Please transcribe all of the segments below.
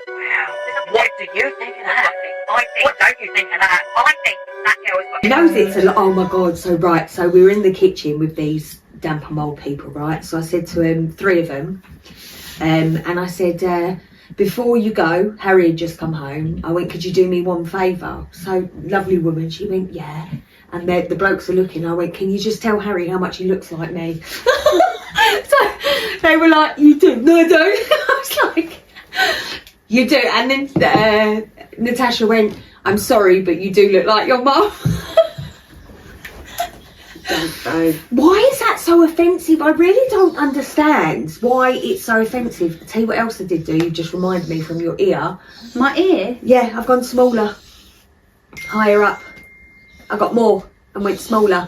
Wow. What do you think of that? What don't you think of that? I think that girl's got... He knows it's a lot. Oh my God. So we were in the kitchen with these damp and mould people, right? So I said to him, 3 of them, and I said, before you go, Harry had just come home. I went, could you do me one favour? So lovely woman, she went, yeah. And the blokes are looking. I went, can you just tell Harry how much he looks like me? So they were like, you do? No, I don't. I was like, you do. And then Natasha went, I'm sorry, but you do look like your mum. Why is that so offensive? I really don't understand why it's so offensive. I'll tell you what else I did do. You just reminded me from your ear. My ear? Yeah, I've gone smaller. Higher up. I got more and went smaller.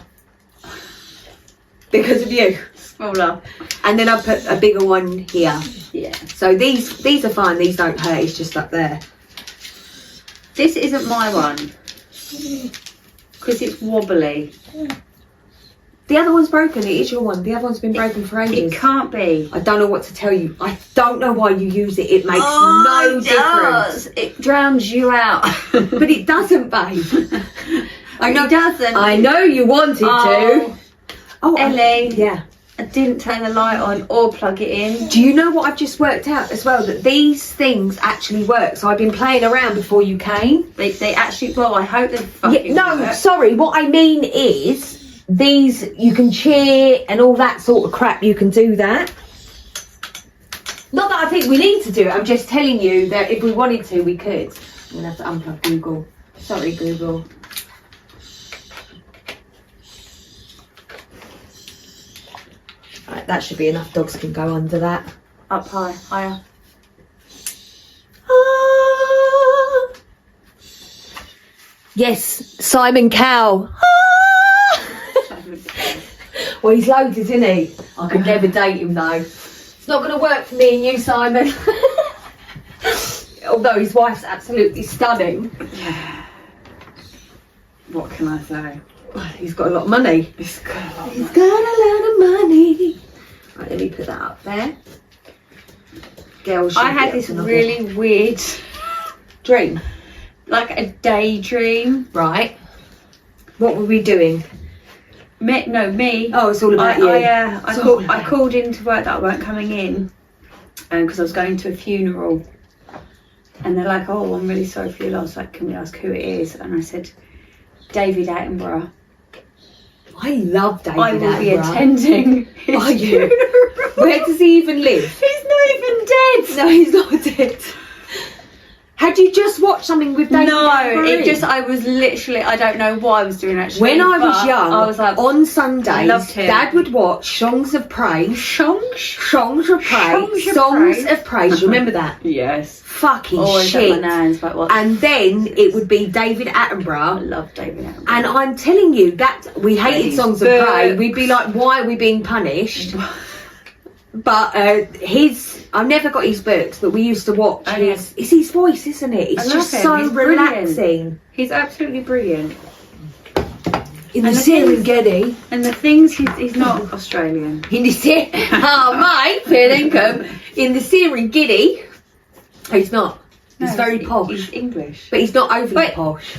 Because of you. Smaller. And then I put a bigger one here. Yeah. So these are fine. These don't hurt. It's just up there. This isn't my one. Because it's wobbly. The other one's broken. It is your one. The other one's been broken for ages. It can't be. I don't know what to tell you. I don't know why you use it. It makes no difference. It drowns you out. But it doesn't, babe. I know it doesn't. I know you wanted to. Oh, Ellie. Yeah. I didn't turn the light on or plug it in. Do you know what I've just worked out as well? That these things actually work. So I've been playing around before you came. They actually, well, I hope they fucking work. Sorry. What I mean is, these, you can cheer and all that sort of crap. You can do that. Not that I think we need to do it. I'm just telling you that if we wanted to, we could. I'm going to have to unplug Google. Sorry, Google. Right, that should be enough. Dogs can go under that. Up high, higher. Ah. Yes, Simon Cowell. Ah. Well, he's loaded, isn't he? I could never date him though. It's not going to work for me and you, Simon. Although his wife's absolutely stunning. What can I say? He's got a lot of money. He's got a lot of money. Right, let me put that up there. Girls, I had this really weird dream. Like a daydream. Right. What were we doing? Me. Oh, it's all about you. I called into work that I weren't coming in because I was going to a funeral. And they're like, oh, I'm really sorry for your loss. Like, can we ask who it is? And I said, David Attenborough. I love David Attenborough. I will be attending his funeral. Where does he even live? He's not even dead. No, he's not dead. Had you just watched something with David Attenborough? I was literally, I don't know what I was doing actually. When I was young, I was like, on Sundays, loved him. Dad would watch Songs of Praise. Songs of Praise. Remember that? Yes. Fucking always shit. at my nan's, like, what? And then it would be David Attenborough. I love David Attenborough. And I'm telling you, that we hated Songs of Praise. We'd be like, why are we being punished? But I've never got his books, but we used to watch his. It's his voice, isn't it? It's just so relaxing. Brilliant. He's absolutely brilliant. In the Serengeti. And the things he's not Australian. In the mate, fair income. In the Serengeti. He's not. He's very posh. He's English. But he's not overly posh.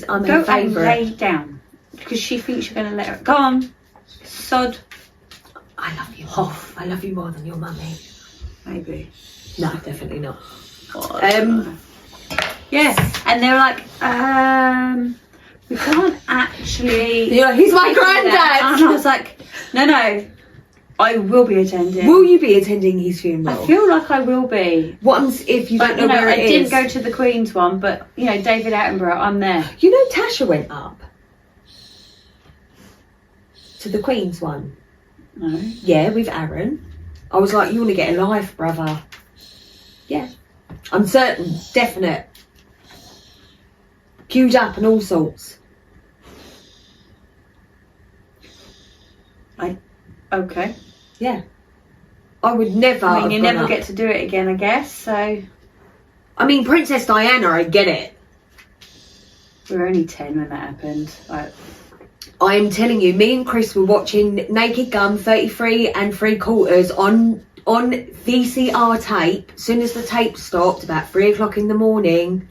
I'm her favourite. Go and lay down. Because she thinks you're going to let her. Go on. Sod. I love you. Oh, I love you more than your mummy. Maybe. No, definitely not. Yes. And they were like, we can't actually. You're like, he's my granddad. And I was like, no. I will be attending. Will you be attending his funeral? I feel like I will be. What if you don't know where it is? I didn't go to the Queen's one, but David Attenborough, I'm there. You know, Tasha went up to the Queen's one. No. Yeah, with Aaron. I was like, you want to get a life, brother? Yeah, I'm certain, definite. Queued up and all sorts. Okay. Yeah. I would never. I mean, you never get to do it again, I guess. So. I mean, Princess Diana, I get it. We were only 10 when that happened. I am telling you, me and Chris were watching Naked Gun 33 3/4 on VCR tape. As soon as the tape stopped, about 3 o'clock in the morning,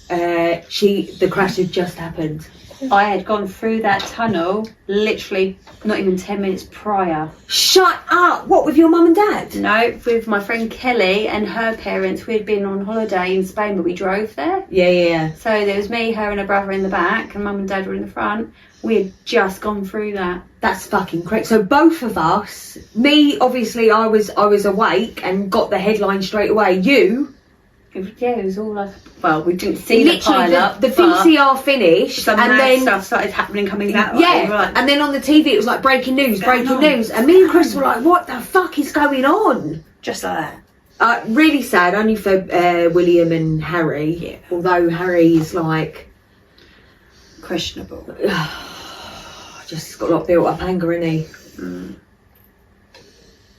the crash had just happened. I had gone through that tunnel literally not even 10 minutes prior. Shut up! What, with your mum and dad? No, with my friend Kelly and her parents. We'd been on holiday in Spain, but we drove there. Yeah. So there was me, her and her brother in the back, and mum and dad were in the front. We had just gone through that. That's fucking crazy. So both of us, me, obviously I was awake and got the headline straight away. You... Yeah, it was all like, well, we didn't see the pile-up. The VCR finished, some and then stuff started happening, coming that way. Yeah, right. And then on the TV it was like breaking news, and me and Chris were like, "What the fuck is going on?" Just like that. Really sad, only for William and Harry. Yeah. Although Harry is like questionable. Just got a lot of built up anger, innit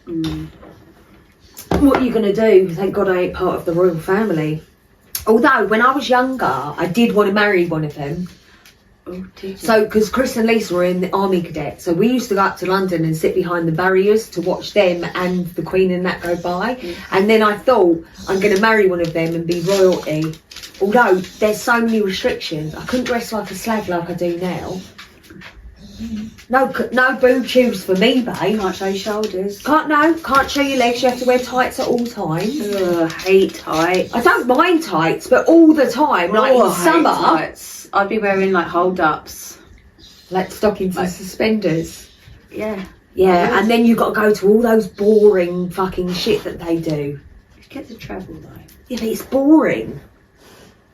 he? What are you going to do? Thank God I ain't part of the royal family. Although, when I was younger, I did want to marry one of them. Oh, did you? So, because Chris and Lisa were in the army cadet, so we used to go up to London and sit behind the barriers to watch them and the Queen and that go by. And then I thought, I'm going to marry one of them and be royalty. Although, there's so many restrictions. I couldn't dress like a slag like I do now. No boob tubes for me, babe. Can't show your shoulders. Can't show your legs. You have to wear tights at all times. Ugh, hate tights. I don't mind tights, but all the time, like in summer, tights. I'd be wearing like hold-ups, like stockings and suspenders. Yeah. Yeah, and then you got to go to all those boring fucking shit that they do. You get to travel though. Yeah, but it's boring.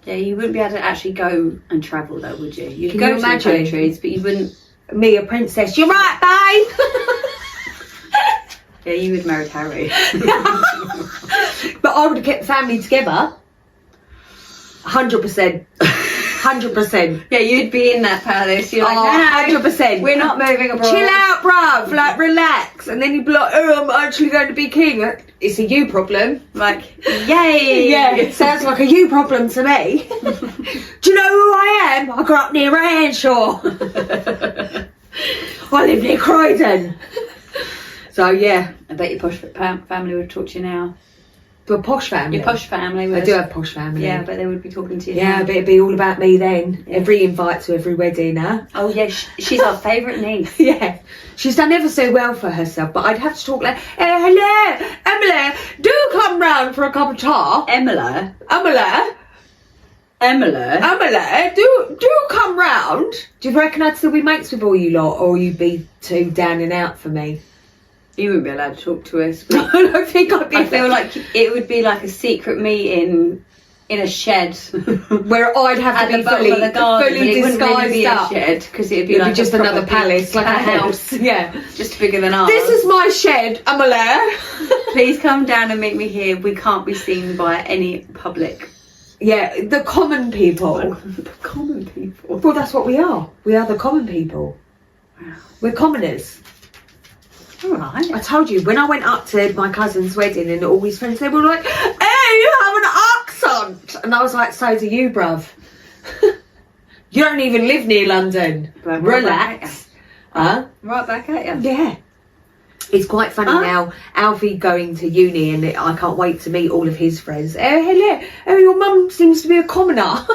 Yeah, you wouldn't be able to actually go and travel though, would you? You'd Can go you to imagine? the countries, but you wouldn't. Me, a princess. You're right, babe. Yeah, you would marry Harry. But I would have kept the family together. 100%. 100%. Yeah, you'd be in that palace. You're like, no, 100%. we're not moving abroad. Chill out, bruv. Like, relax. And then you'd be like, oh, I'm actually going to be king. It's a you problem. Like, yay. Yeah, it sounds like a you problem to me. Do you know who I am? I grew up near Earnshaw. I live near Croydon. So, yeah. I bet your posh family would talk to you now. The posh family. Your posh family would. I do have posh family. Yeah, but they would be talking to you. Yeah, now. I bet it'd be all about me then. Yeah. Every invite to every wedding, huh? Oh, yeah, she's our favourite niece. Yeah. She's done ever so well for herself, but I'd have to talk like, hello, Emily, do come round for a cup of tea. Emily, do come round. Do you reckon I'd still be mates with all you lot, or you'd be too down and out for me? you wouldn't be allowed to talk to us. I don't think I'd be. I feel like it would be like a secret meeting in a shed where I'd have at to be the bottom of the garden. fully But it wouldn't really disguised be up. a shed because it'd be It'd like be just a another proper palace, like a house. Yeah. just bigger than ours. This is my shed, Emily. Please come down and meet me here. We can't be seen by any public. Yeah, the common people. The common people. Well, that's what we are. We are the common people. Wow. We're commoners. All right. I told you, when I went up to my cousin's wedding and all his friends, they were like, hey, you have an accent. And I was like, so do you, bruv. You don't even live near London. Right, Relax. Huh? Right back at you. Yeah. It's quite funny now, Alfie going to uni, and I can't wait to meet all of his friends. Oh, hello. Oh, your mum seems to be a commoner.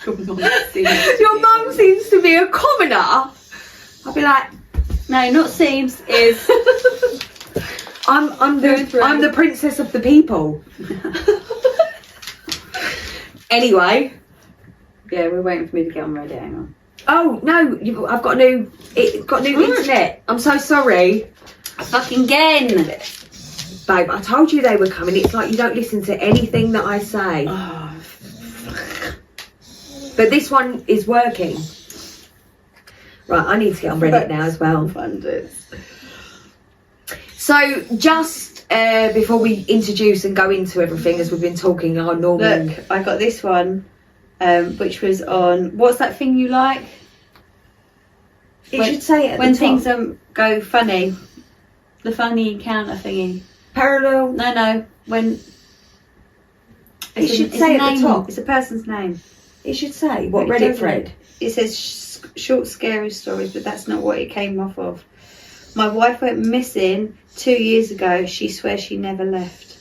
Your mum seems to be a commoner. I'll be like, no, not seems, is. I'm the princess of the people. Anyway. Yeah, we're waiting for me to get on ready. Hang on. Oh no, I've got new internet. I'm so sorry. Fucking again. Babe, I told you they were coming. It's like you don't listen to anything that I say. Oh. But this one is working. Right, I need to get on Reddit now as well. So just before we introduce and go into everything, as we've been talking our normal... Look, I got this one, which was on, what's that thing you like? You should say it at when the top. things go funny. The funny counter thingy. Parallel. No, when... It should say at the top. It's a person's name. It should say what It Reddit doesn't. thread. It says short scary stories, but that's not what it came off of. My wife went missing 2 years ago. She swears she never left.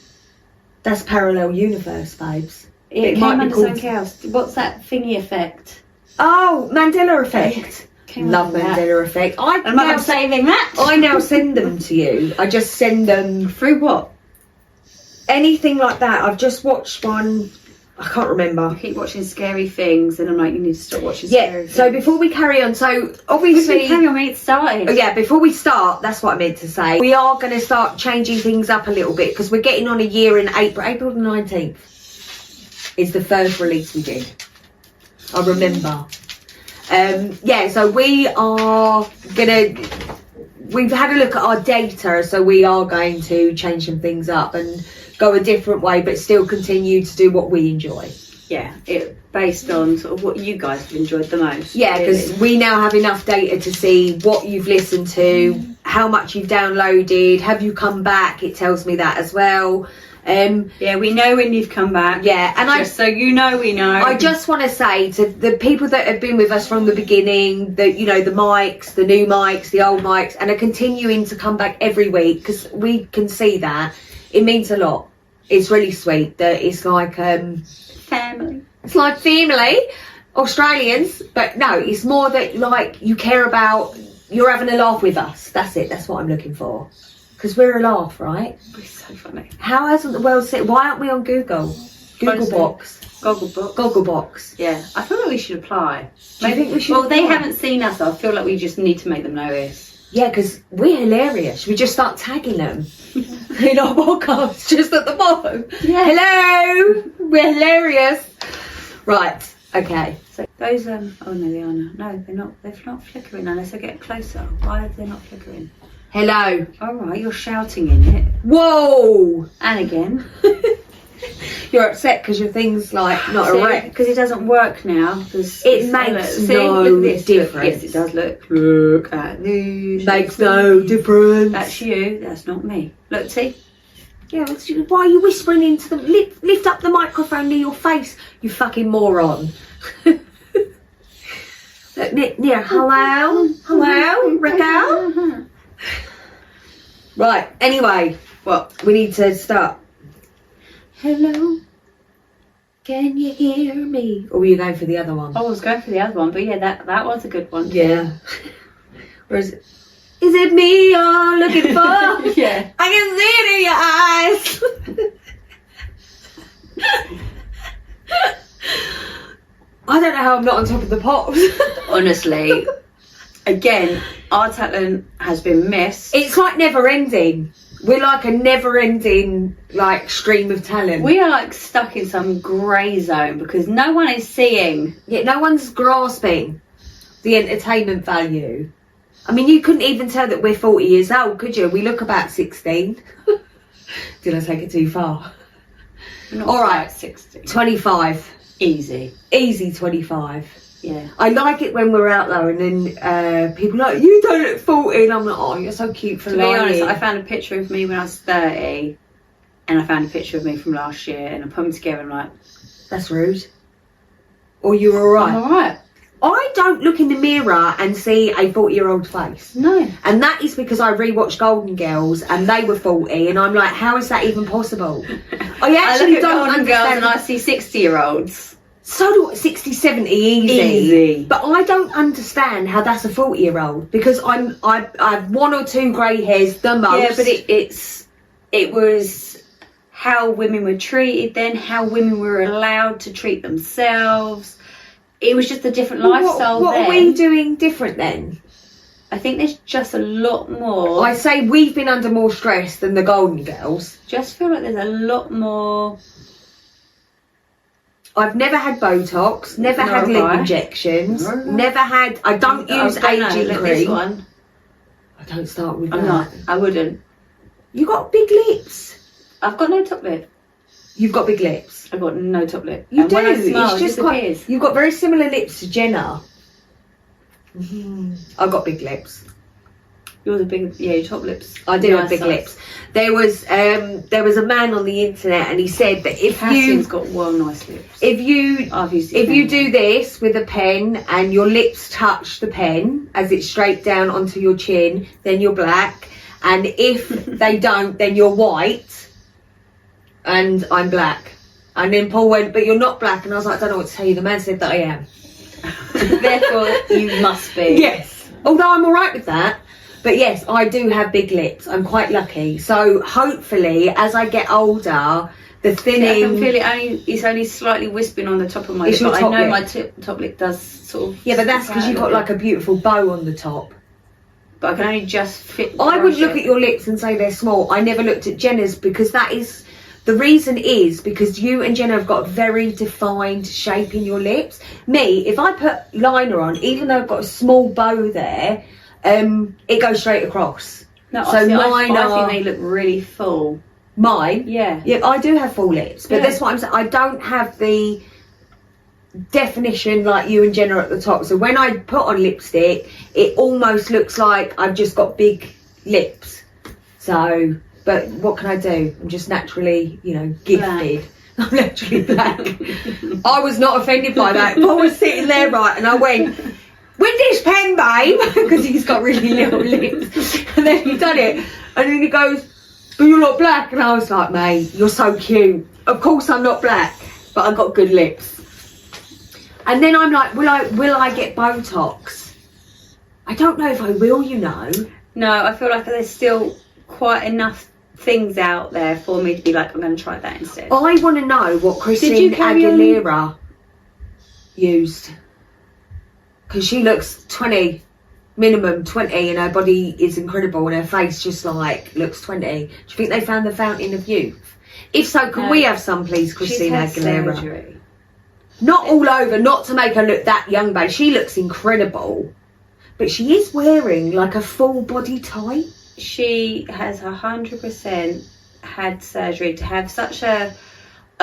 That's parallel universe, babes. It might came be under called- something else. What's that thingy effect? Oh, Mandela effect. Came Love under that. Mandela effect. I'm saving that. I now send them to you. I just send them Through what? anything like that. I've just watched one. I can't I remember. keep watching scary things, and I'm like, you need to stop watching Yeah. scary So things. before we carry on, so We obviously, carry on, it started. oh, yeah. Before we start, that's what I meant to say. We are going to start changing things up a little bit because we're getting on a year in April. April the 19th is the first release we did. I remember. Yeah. So we are gonna. We've had a look at our data, so we are going to change some things up and go a different way, but still continue to do what we enjoy. Yeah, it based on sort of what you guys have enjoyed the most. Yeah, because really. we now have enough data to see what you've listened to, how much you've downloaded, have you come back? It tells me that as well. Yeah, we know when you've come back. Yeah, and Just so you know, we know. I just want to say to the people that have been with us from the beginning, the mics, the new mics, the old mics, and are continuing to come back every week because we can see that it means a lot. It's really sweet that it's like family. it's like family, Australians, but no, it's more that like you care about. You're having a laugh with us. That's it. That's what I'm looking for. Because we're a laugh, right? It's so funny. How hasn't the world said? Why aren't we on Google? Honestly. Box. Gogglebox. Gogglebox. Yeah, I feel like we should apply. Do you think we should Well, they apply? haven't seen us, so I feel like we just need to make them notice. Yeah, because we're hilarious. We just start tagging them in our podcast, just at the bottom. Yeah. Hello, we're hilarious. Right. Okay. So those oh no, they are not. No, they're not. They're not flickering unless I get closer. Why are they not flickering? Hello. All right, you're shouting in it. Whoa. And again. You're upset because your thing's like not erect. Because it doesn't work now. It makes no look at this. difference. Yes, it does. Look at this. Makes no difference. That's you. That's not me. Look, see. Yeah, why are you whispering into the lift up the microphone near your face, you fucking moron. Look, near, hello, Raquel. Right, anyway, What? we need to start. Hello. Can you hear me? Or were you going for the other one? I was going for the other one, but yeah, that was a good one. Yeah. Where is it? Is it me you're looking for? Yeah. I can see it in your eyes. I don't know how I'm not on top of the pops. Honestly, again, our talent has been missed. It's like never ending. We're like a never ending like stream of talent. We are like stuck in some grey zone because no one is seeing. Yeah, no one's grasping the entertainment value. I mean, you couldn't even tell that we're 40 years old, could you? We look about 16. Did I take it too far? Not All right. quite 60. 25. Easy. Easy 25. Yeah. I like it when we're out there and then people are like, you don't look 40. And I'm like, oh, you're so cute for To be lying. honest, I found a picture of me when I was 30 and I found a picture of me from last year and I put them together and I'm like, That's rude. Or you're alright. I'm alright. I don't look in the mirror and see a 40-year-old face. No. And that is because I rewatched Golden Girls and they were 40 and I'm like, how is that even possible? I actually look at don't Golden Girls understand. and I see 60-year-olds. So do 60, 70 easy. Easy. But I don't understand how that's a 40-year-old because I have one or two grey hairs the most. Yeah, but it was how women were treated then, how women were allowed to treat themselves. It was just a different lifestyle What then. are we doing different then? I think there's just a lot more. I say we've been under more stress than the Golden Girls. just feel like there's a lot more. I've never had Botox, never Nor had have lip I. injections, Nor have I. never had. I don't use aging This cream. one. I don't start with I'm that. not. I wouldn't. You got big lips. I've got no top lip. You've got big lips. I've got no top lip. You And do. when I smile, It's it just quite. disappears. You've got very similar lips to Jenna. I've got big lips. Yours are big. Yeah, your top lips. I do have nice big size. lips. There was a man on the internet, and he said that if Cassian's you got well nice lips. if you I've used if you do this with a pen and your lips touch the pen as it's straight down onto your chin, then you're black. And if they don't, then you're white. And I'm black. And then Paul went, but you're not black. And I was like, I don't know what to tell you. The man said that I am. Therefore, you must be. Yes. Although I'm all right with that. But yes, I do have big lips. I'm quite lucky. So hopefully, as I get older, the thinning... I can feel it it's only slightly wisping on the top of my lip. It's your But I top know lip. my top lip does sort of... Yeah, but that's because you've got like a beautiful bow on the top. But I can only just fit... I would look at your lips and say they're small. I never looked at Jenna's because that is... The reason is because you and Jenna have got a very defined shape in your lips. Me, if I put liner on, even though I've got a small bow there, it goes straight across. No, So I mine think they look really full. Mine? Yeah. Yeah, I do have full lips, but Yeah. that's what I'm saying. I don't have the definition like you and Jenna at the top. So when I put on lipstick, it almost looks like I've just got big lips. So... But what can I do? I'm just naturally, gifted. Black. I'm naturally black. I was not offended by that. Paul was sitting there, right, and I went, with this pen, babe, because he's got really little lips. And then he done it. And then he goes, but you're not black. And I was like, mate, you're so cute. Of course I'm not black, but I've got good lips. And then I'm like, will I get Botox? I don't know if I will, No, I feel like there's still quite enough things out there for me to be like, I'm going to try that instead. I want to know what Christina you carry on? Aguilera used, because she looks 20, minimum 20, and her body is incredible, and her face just like looks 20. Do you think they found the fountain of youth? If so, can we have some, please, Christina She's had Aguilera? surgery. Not all over, not to make her look that young, babe. She looks incredible, but she is wearing like a full body type. She has 100% had surgery to have such a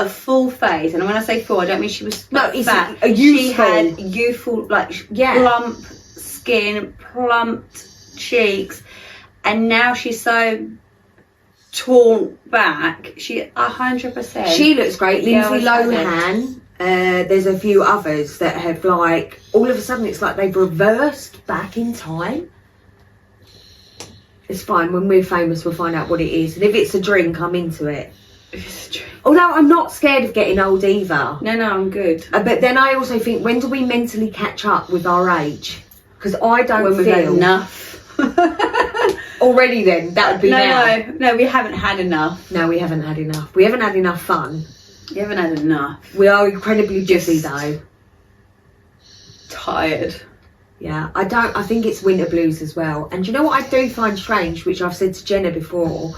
full face, and when I say full, I don't mean she was No, it's fat. a youthful. She had youthful, like plump skin, plumped cheeks, and now she's so torn back. She 100%. She looks great. Yeah, Lindsay I was Lohan. There's a few others that have like all of a sudden it's like they've reversed back in time. It's fine. When we're famous, we'll find out what it is. And if it's a drink, I'm into it. It's true. Although I'm not scared of getting old either. No, I'm good. But then I also think, when do we mentally catch up with our age? Because I don't When we've had feel... enough. Already then, that would be now. No, we haven't had enough. No, we haven't had enough. We haven't had enough fun. We haven't had enough. We are incredibly busy Just- though. Tired. Yeah, I think it's winter blues as well. And do you know what I do find strange, which I've said to Jenna before?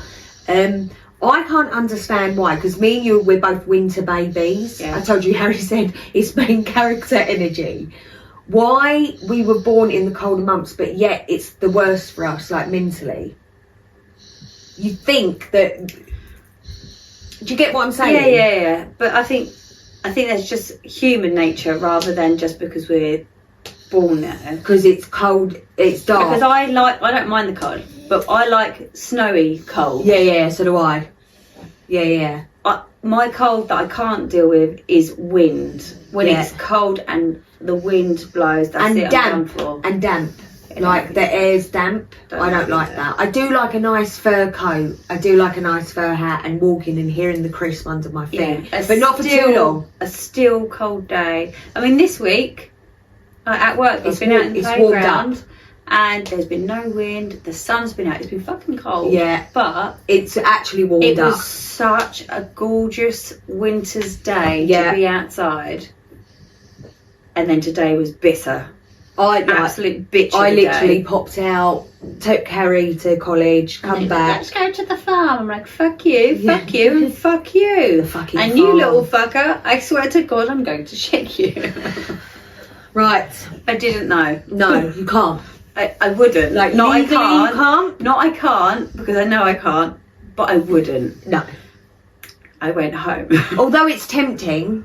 I can't understand why, because me and you, we're both winter babies. Yeah. I told you, Harry said it's main character energy. Why we were born in the colder months, but yet it's the worst for us, like mentally. You think that... Do you get what I'm saying? Yeah. But I think that's just human nature rather than just because we're born there. Because it's cold, it's dark. Because I don't mind the cold, but I like snowy cold. Yeah, so do I. Yeah. My cold that I can't deal with is wind. When it's cold and the wind blows, that's And it, damp. I'm done for. And damp. Yeah, Like the air's damp. I don't like that. I do like a nice fur coat. I do like a nice fur hat and walking and hearing the crisp under my feet. But not for too long. A still cold day. I mean, this week at work, I've been out in the it's warmed playground up. and there's been no wind. The sun's been out. It's been fucking cold. Yeah. But It's actually warmed it up. was such a gorgeous winter's day Yeah. to be outside. And then today was bitter. Absolute bitch. I literally popped out, took Harry to college, come back. Let's go to the farm. I'm like, fuck you, Yeah. fuck you, and fuck you. The fucking And you farm. little fucker, I swear to God, I'm going to shake you. Right. I didn't know. No, you can't. I wouldn't. Like, not I legally can't. you can't? Not I can't, because I know I can't. But I wouldn't. No. I went home. Although it's tempting,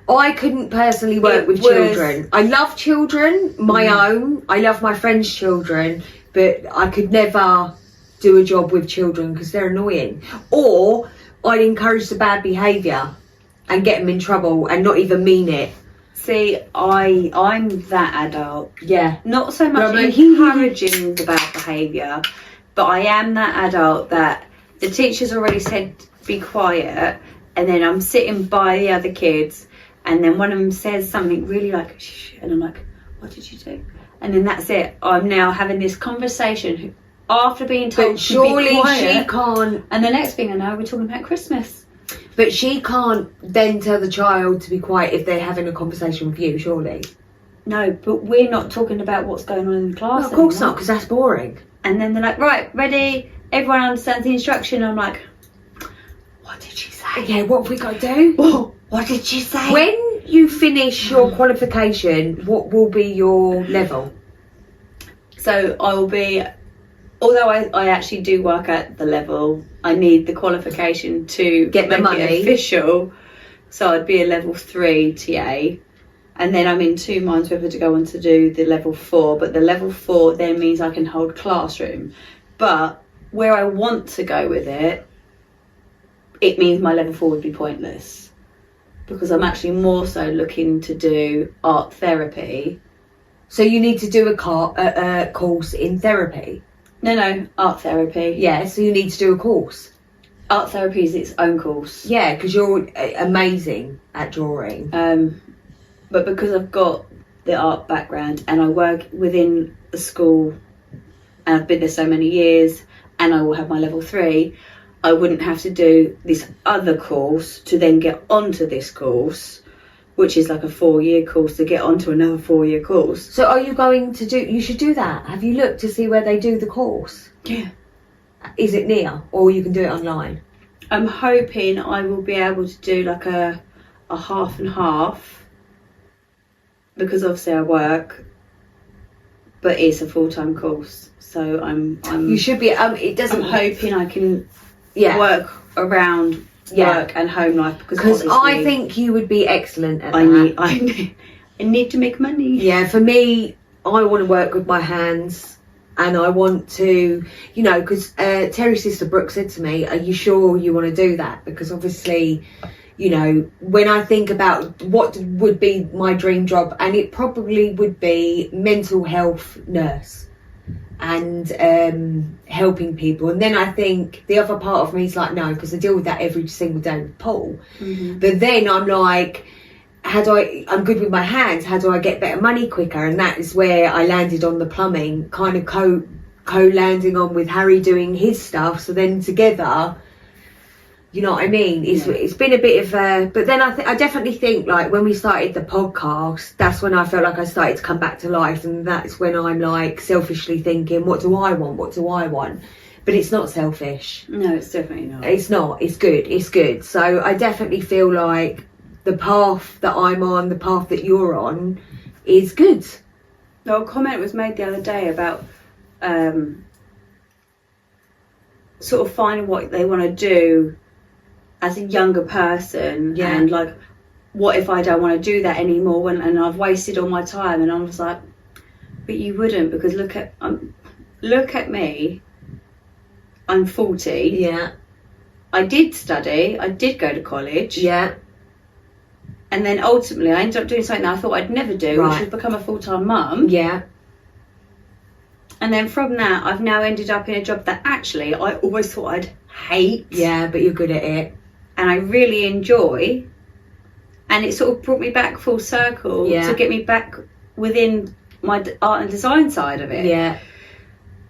I couldn't personally work It with was- children. I love children, my own. I love my friends' children. but I could never do a job with children because they're annoying. Or I'd encourage the bad behaviour and get them in trouble and not even mean it. See, I'm that adult. Yeah. Not so much Right, encouraging the bad behaviour, but I am that adult that the teacher's already said be quiet, and then I'm sitting by the other kids, and then one of them says something really like, shh, and I'm like, what did you do? And then that's it. I'm now having this conversation after being told But to surely be quiet. she can't. And the next thing I know, we're talking about Christmas. But she can't then tell the child to be quiet if they're having a conversation with you, surely. No, but we're not talking about what's going on in the class. No, of course anymore. not, because that's boring. And then they're like, right, ready, everyone understands the instruction. I'm like, what did she say? Yeah, what have we got to do? Oh, what did she say? When you finish your qualification, what will be your level? So I will be, although I actually do work at the level, I need the qualification to Get the make money. it official. So I'd be a level 3 TA. And then I'm in 2 minds whether to go on to do the level 4. But the level 4 then means I can hold classroom. But where I want to go with it, it means my level 4 would be pointless. Because I'm actually more so looking to do art therapy. So you need to do a course in therapy. No, art therapy. Yeah, so you need to do a course. Art therapy is its own course. Yeah, because you're amazing at drawing. But because I've got the art background and I work within the school and I've been there so many years and I will have my level 3, I wouldn't have to do this other course to then get onto this course, which is like a 4-year course to get onto another 4-year course. So are you going to do, you should do that. Have you looked to see where they do the course? Yeah. Is it near, or you can do it online? I'm hoping I will be able to do like a half and half, because obviously I work, but it's a full-time course. So I'm You should be, it doesn't... I'm hoping I can Yeah. work around work and home life, Because I think you would be excellent at that. I need to make money. Yeah, for me, I want to work with my hands, and I want to, you know, because Terry's sister Brooke said to me, are you sure you want to do that? Because obviously, you know, when I think about what would be my dream job, and it probably would be mental health nurse and helping people. And then I think the other part of me is like, no, because I deal with that every single day with Paul. Mm-hmm. But then I'm like, I'm good with my hands, how do I get better money quicker? And that is where I landed on the plumbing, kind of co-landing on with Harry doing his stuff. So then together, you know what I mean? It's been a bit of a... But then I definitely think, like, when we started the podcast, that's when I felt like I started to come back to life. And that's when I'm, like, selfishly thinking, what do I want? What do I want? But it's not selfish. No, it's definitely not. It's not. It's good. It's good. So I definitely feel like the path that I'm on, the path that you're on, is good. No, a comment was made the other day about sort of finding what they want to do as a younger person, and like, what if I don't want to do that anymore and I've wasted all my time? And I was like, but you wouldn't, because look at me. I'm 40. Yeah. I did study. I did go to college. Yeah. And then ultimately I ended up doing something that I thought I'd never do, which was become a full-time mum. Yeah. And then from that, I've now ended up in a job that actually I always thought I'd hate. Yeah, but you're good at it. And I really enjoy. And it sort of brought me back full circle to get me back within my art and design side of it. Yeah.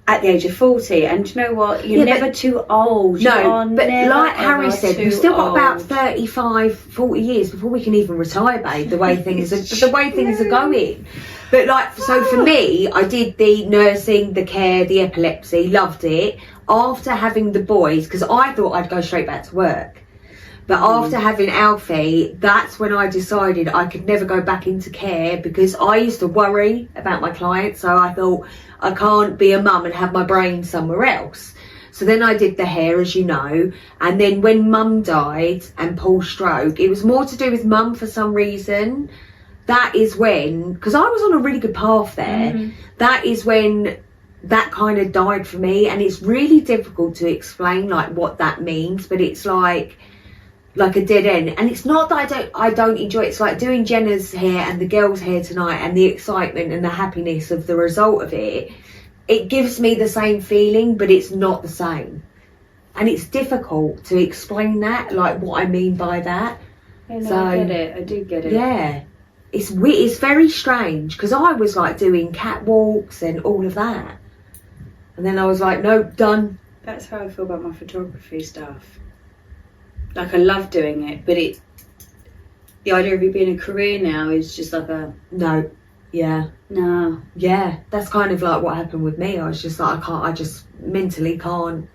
At the age of 40. And you know what? You're never too old. No, but never, like Harry said, we've still got about 35, 40 years before we can even retire, babe, the way things are going. But like, so for me, I did the nursing, the care, the epilepsy, loved it. After having the boys, because I thought I'd go straight back to work. But after having Alfie, that's when I decided I could never go back into care, because I used to worry about my clients. So I thought, I can't be a mum and have my brain somewhere else. So then I did the hair, as you know. And then when mum died and Paul's stroke, it was more to do with mum for some reason. That is when, because I was on a really good path there, that is when that kind of died for me, and it's really difficult to explain like what that means, but it's like a dead end. And it's not that I don't enjoy it. It's like doing Jenna's hair and the girls' hair tonight, and the excitement and the happiness of the result of it. It gives me the same feeling, but it's not the same. And it's difficult to explain that, like what I mean by that. Yeah, no, I get it. I do get it. Yeah. It's weird. It's very strange, because I was like doing catwalks and all of that. And then I was like, nope, done. That's how I feel about my photography stuff. Like, I love doing it, but the idea of it being a career now is just like a... No. Yeah. No. Yeah. That's kind of like what happened with me. I was just like, I just mentally can't.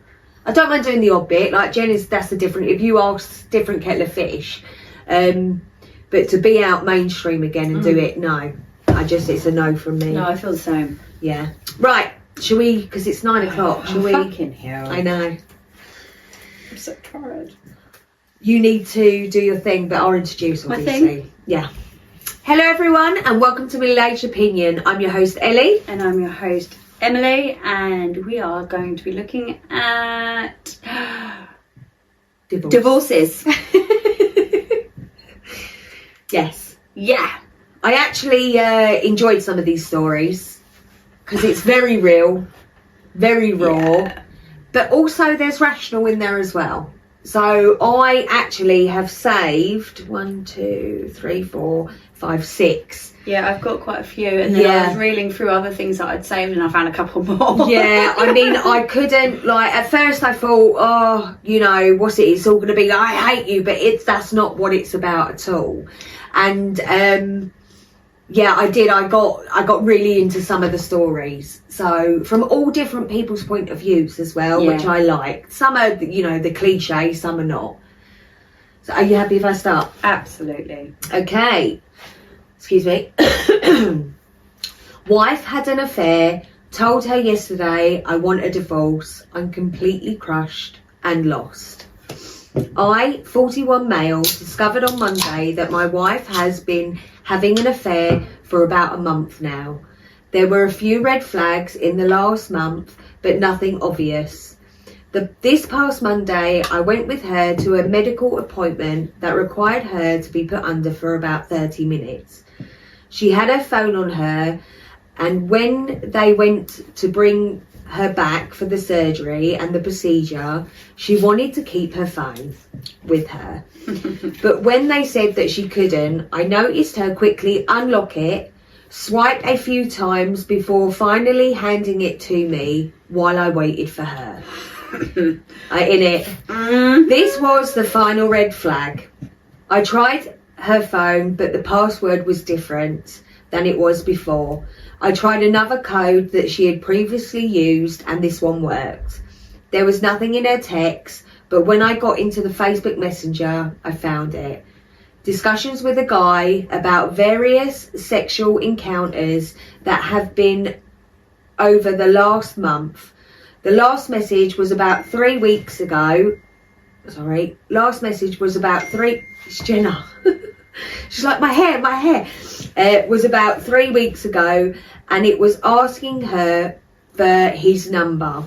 I don't mind doing the odd bit. Like, that's a different... If you ask, different kettle of fish. But to be out mainstream again and do it, no. It's a no from me. No, I feel the same. Yeah. Right. Shall we... Because it's 9 o'clock. Shall we... Fucking hell. I know. I'm so tired. You need to do your thing, but I'll introduce, obviously. My thing? Yeah. Hello, everyone, and welcome to Middle-Aged Opinion. I'm your host, Ellie. And I'm your host, Emily, and we are going to be looking at... Divorces. Yes. Yeah. I actually enjoyed some of these stories, because it's very real, very raw, but also there's rational in there as well. So I actually have saved 1, 2, 3, 4, 5, 6. Yeah, I've got quite a few, and then I was reeling through other things that I'd saved, and I found a couple more. Yeah, I mean, I couldn't, like, at first I thought, oh, you know, what's it? It's all going to be, I hate you, but that's not what it's about at all. And, yeah, I did. I got really into some of the stories. So from all different people's point of views as well, which I like. Some are, you know, the cliche, some are not. So are you happy if I start? Absolutely. Okay. Excuse me. Wife had an affair, told her yesterday, I want a divorce. I'm completely crushed and lost. I, 41 male, discovered on Monday that my wife has been having an affair for about a month now. There were a few red flags in the last month, but nothing obvious. This past Monday, I went with her to a medical appointment that required her to be put under for about 30 minutes. She had her phone on her, and when they went to bring her back for the surgery and the procedure, she wanted to keep her phone with her. But when they said that she couldn't, I noticed her quickly unlock it, swipe a few times before finally handing it to me while I waited for her. This was the final red flag. I tried her phone, but the password was different than it was before. I tried another code that she had previously used, and this one worked. There was nothing in her text, but when I got into the Facebook Messenger, I found it. Discussions with a guy about various sexual encounters that have been over the last month. The last message was about 3 weeks ago. Sorry, last message was about it's Jenna. She's like, my hair. It was about 3 weeks ago, and it was asking her for his number.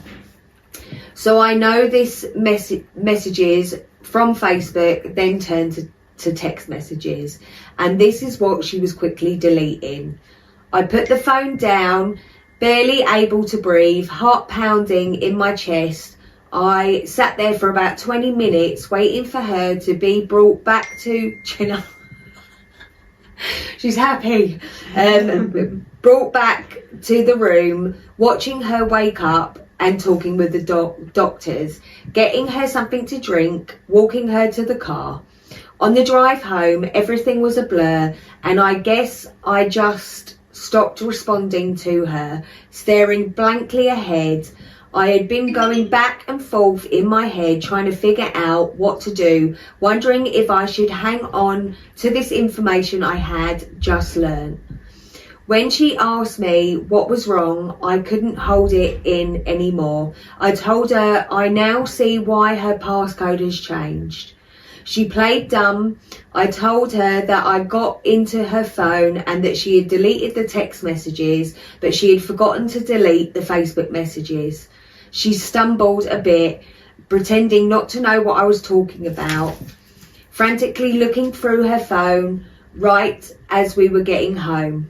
So I know this messages from Facebook then turned to text messages, and this is what she was quickly deleting. I put the phone down, barely able to breathe, heart pounding in my chest. I sat there for about 20 minutes waiting for her to be brought back to Jenna. She's happy. Brought back to the room, watching her wake up and talking with the doctors, getting her something to drink, walking her to the car. On the drive home, everything was a blur, and I guess I just stopped responding to her, staring blankly ahead. I had been going back and forth in my head, trying to figure out what to do, wondering if I should hang on to this information I had just learned. When she asked me what was wrong, I couldn't hold it in anymore. I told her I now see why her passcode has changed. She played dumb. I told her that I got into her phone and that she had deleted the text messages, but she had forgotten to delete the Facebook messages. She stumbled a bit, pretending not to know what I was talking about, frantically looking through her phone right as we were getting home.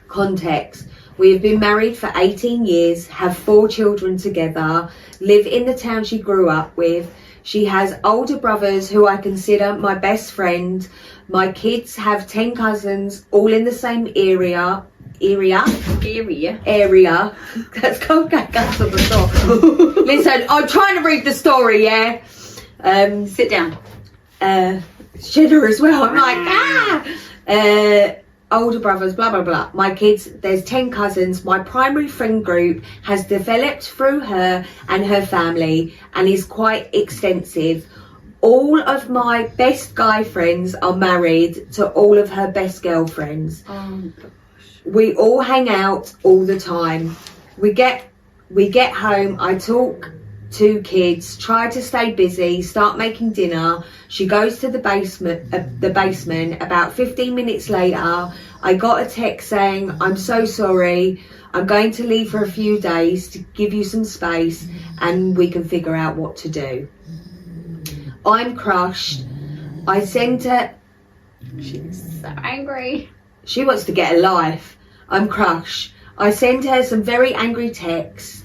Context: we have been married for 18 years, have 4 children together, live in the town she grew up with. She has older brothers who I consider my best friend. My kids have 10 cousins, all in the same area. That's called guts of the store. Listen, I'm trying to read the story, yeah? Sit down. Cheddar as well. I'm like, older brothers, blah, blah, blah. My kids, there's 10 cousins. My primary friend group has developed through her and her family and is quite extensive. All of my best guy friends are married to all of her best girlfriends. Oh, gosh. We all hang out all the time. We get home, I talk to kids, try to stay busy, start making dinner. She goes to the basement. About 15 minutes later, I got a text saying, I'm so sorry, I'm going to leave for a few days to give you some space and we can figure out what to do. I'm crushed. I sent her... She's so angry. She wants to get a life. I'm crushed. I sent her some very angry texts.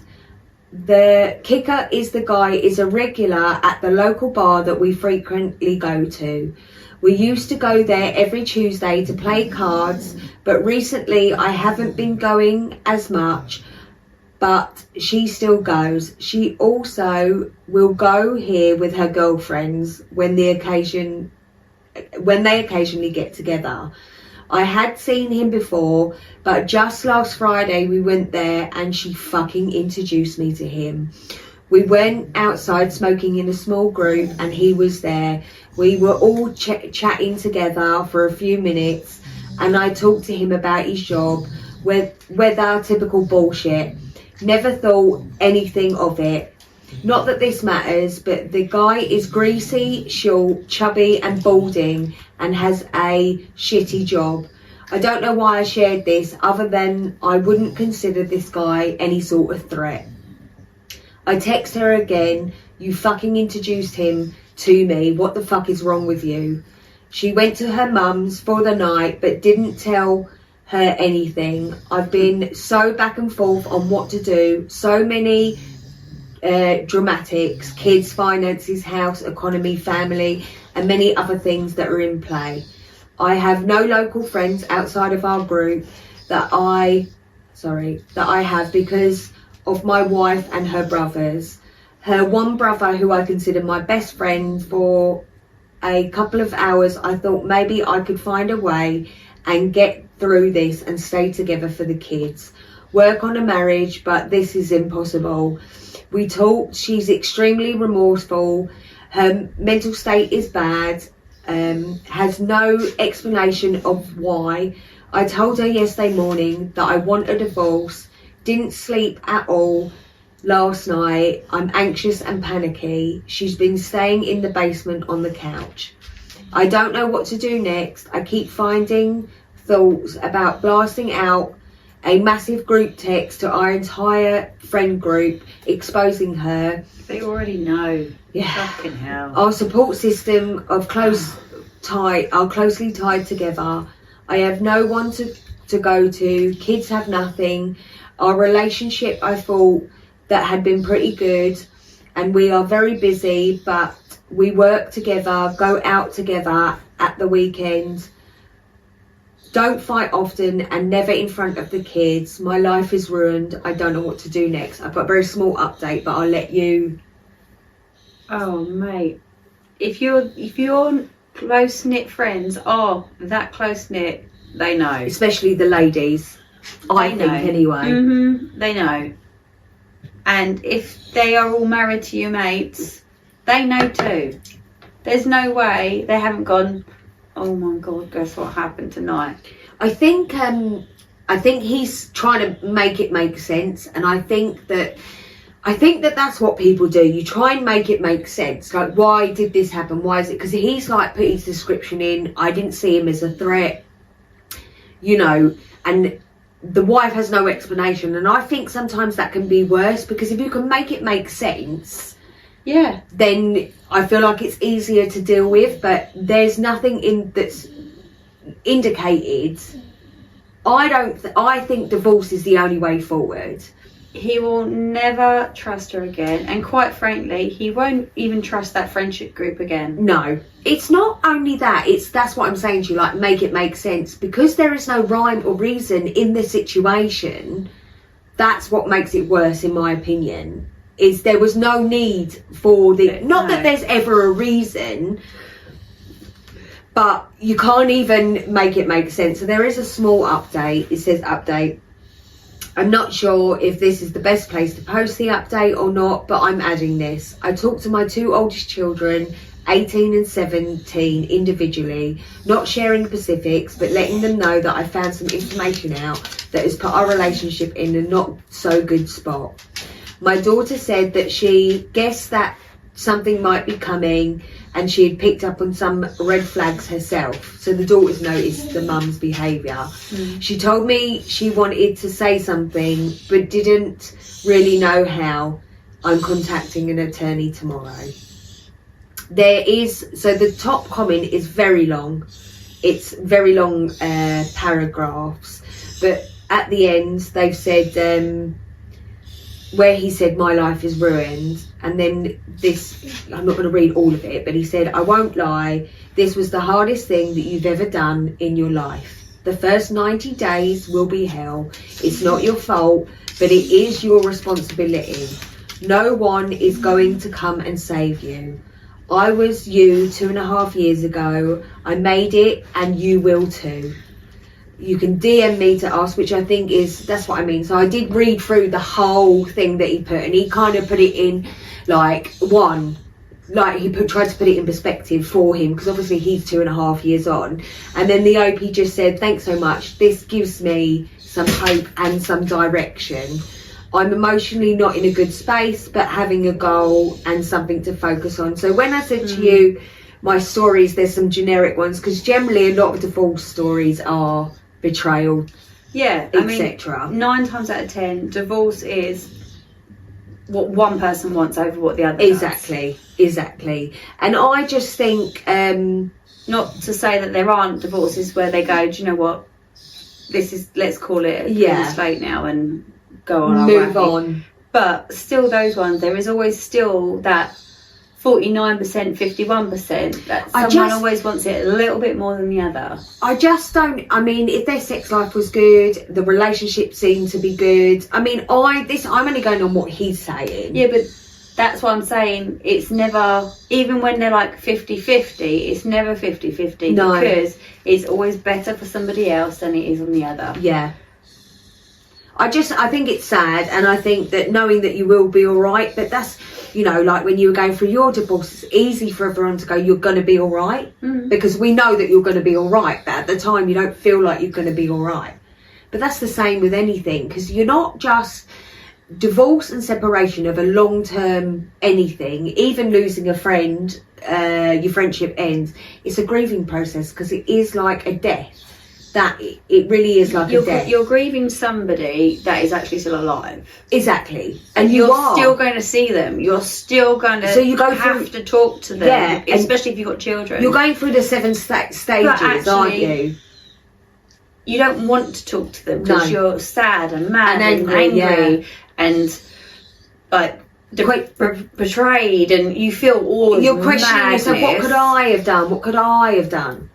The kicker is the guy is a regular at the local bar that we frequently go to. We used to go there every Tuesday to play cards, but recently I haven't been going as much, but she still goes. She also will go here with her girlfriends when they occasionally get together. I had seen him before, but just last Friday we went there and she fucking introduced me to him. We went outside smoking in a small group and he was there. We were all chatting together for a few minutes and I talked to him about his job, weather, typical bullshit. Never thought anything of it. Not that this matters, but the guy is greasy, short, chubby and balding and has a shitty job. I don't know why I shared this other than I wouldn't consider this guy any sort of threat. I text her again, you fucking introduced him to me, what the fuck is wrong with you? She went to her mum's for the night but didn't tell her anything. I've been so back and forth on what to do, so many dramatics, kids, finances, house, economy, family and many other things that are in play. I have no local friends outside of our group that I have because of my wife and her brothers. Her one brother, who I consider my best friend, for a couple of hours I thought maybe I could find a way and get through this and stay together for the kids. Work on a marriage, but this is impossible. We talked, she's extremely remorseful, her mental state is bad, has no explanation of why. I told her yesterday morning that I want a divorce, didn't sleep at all last night, I'm anxious and panicky. She's been staying in the basement on the couch. I don't know what to do next. I keep finding thoughts about blasting out a massive group text to our entire friend group exposing her. They already know. Yeah. Fucking hell. Our support system are closely tied together. I have no one to go to. Kids have nothing. Our relationship, I thought, that had been pretty good, and we are very busy, but we work together, go out together at the weekend. Don't fight often and never in front of the kids. My life is ruined. I don't know what to do next. I've got a very small update, but I'll let you... Oh, mate. If your close-knit friends are that close-knit, they know. Especially the ladies. I think, anyway. Mm-hmm. They know. And if they are all married to your mates, they know too. There's no way they haven't gone, oh my God, guess what happened tonight? I think he's trying to make it make sense, and I think that I think that's what people do. You try and make it make sense. Like, why did this happen? Why is it? Because he's like put his description in. I didn't see him as a threat, you know, and the wife has no explanation. And I think sometimes that can be worse, because if you can make it make sense, yeah, then I feel like it's easier to deal with. But there's nothing in that's indicated. I think divorce is the only way forward. He will never trust her again, and quite frankly, he won't even trust that friendship group again. No, it's not only that, that's what I'm saying to you, like, make it make sense, because there is no rhyme or reason in the situation. That's what makes it worse, in my opinion, is there was no need for not that there's ever a reason, but you can't even make it make sense. So there is a small update. It says update. I'm not sure if this is the best place to post the update or not, but I'm adding this. I talked to my 2 oldest children, 18 and 17, individually, not sharing specifics, but letting them know that I found some information out that has put our relationship in a not so good spot. My daughter said that she guessed that something might be coming, and she had picked up on some red flags herself. So the daughters noticed the mum's behaviour. She told me she wanted to say something, but didn't really know how. I'm contacting an attorney tomorrow. So the top comment is very long. It's very long paragraphs. But at the end, they've said, where he said, my life is ruined. And then this, I'm not going to read all of it, but he said, I won't lie, this was the hardest thing that you've ever done in your life. The first 90 days will be hell. It's not your fault, but it is your responsibility. No one is going to come and save you. I was you 2.5 years ago. I made it, and you will too. You can DM me to ask, which I think that's what I mean. So I did read through the whole thing that he put, and he kind of put it in tried to put it in perspective for him, because obviously he's 2.5 years on. And then the OP just said, thanks so much. This gives me some hope and some direction. I'm emotionally not in a good space, but having a goal and something to focus on. So when I said to you, my stories, there's some generic ones, because generally a lot of divorce stories are betrayal, etc. 9 times out of 10, divorce is what one person wants over what the other does. Exactly. And I just think, not to say that there aren't divorces where they go, do you know what, let's call it a fate now and go on, move on. But still, those ones, there is always still that 49%, 51%, that someone always wants it a little bit more than the other. I just don't, if their sex life was good, the relationship seemed to be good. I'm only going on what he's saying. Yeah, but that's what I'm saying. It's never, even when they're like 50-50, it's never 50-50. No. Because it's always better for somebody else than it is on the other. Yeah. I think it's sad, and I think that knowing that you will be all right, but that's, like when you were going through your divorce, it's easy for everyone to go, you're going to be all right, because we know that you're going to be all right, but at the time you don't feel like you're going to be all right. But that's the same with anything, because you're not just divorce and separation of a long-term anything, even losing a friend, your friendship ends. It's a grieving process, because it is like a death. That it really is like a death. You're grieving somebody that is actually still alive. Exactly. And you're still going to see them. You're still going to have to talk to them, especially if you've got children. You're going through the 7 stages, aren't you? You don't want to talk to them because you're sad and mad and angry and like betrayed, and you feel all you're questioning yourself. What could I have done? What could I have done?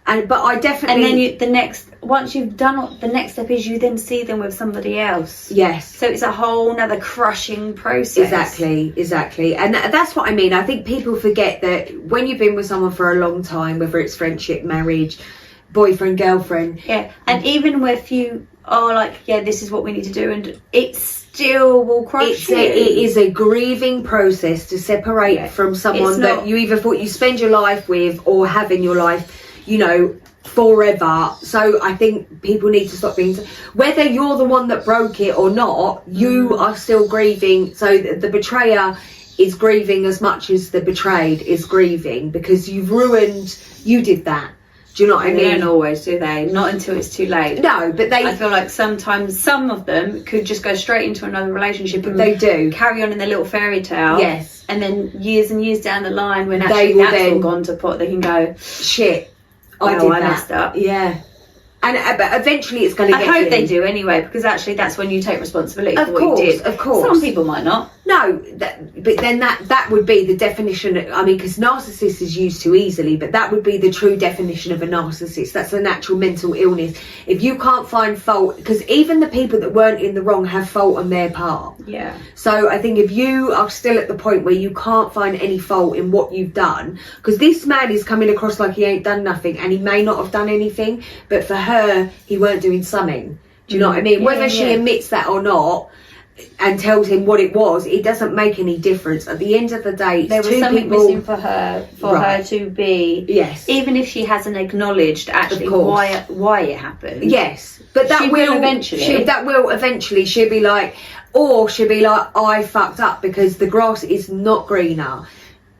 But I definitely... And then once you've done the next step is you then see them with somebody else. Yes. So it's a whole nother crushing process. Exactly. And that's what I mean. I think people forget that when you've been with someone for a long time, whether it's friendship, marriage, boyfriend, girlfriend... Yeah, and even if you are like, this is what we need to do, and it still will crush you. It is a grieving process to separate from someone that you either thought you spend your life with or have in your life. forever. So I think people need to stop being, whether you're the one that broke it or not, you are still grieving. So the betrayer is grieving as much as the betrayed is grieving, because you did that. Do you know what I mean? They don't always, do they? Not until it's too late. No, but I feel like sometimes some of them could just go straight into another relationship and they do carry on in their little fairy tale. Yes. And then years and years down the line, when They actually will that's then- all gone to pot, they can go, shit, oh, I did I that. messed up. Yeah. And but eventually it's going to I get hope you. they do anyway, because actually that's when you take responsibility for what course, you did. of course. Some people might not. No, but then that would be the definition. I mean, because narcissist is used too easily, but that would be the true definition of a narcissist. That's a natural mental illness. If you can't find fault, because even the people that weren't in the wrong have fault on their part. Yeah. So I think if you are still at the point where you can't find any fault in what you've done, because this man is coming across like he ain't done nothing, and he may not have done anything, but for her, he weren't doing something. Do you know what I mean? Yeah, Whether she admits that or not, and tells him what it was, it doesn't make any difference. At the end of the day, it's There was two something people. missing for her, Right. her to be, Yes. even if she hasn't acknowledged actually Of course. why it happened. Yes, but that She will eventually. that will eventually. She'll be like, or she'll be like, I fucked up, because the grass is not greener,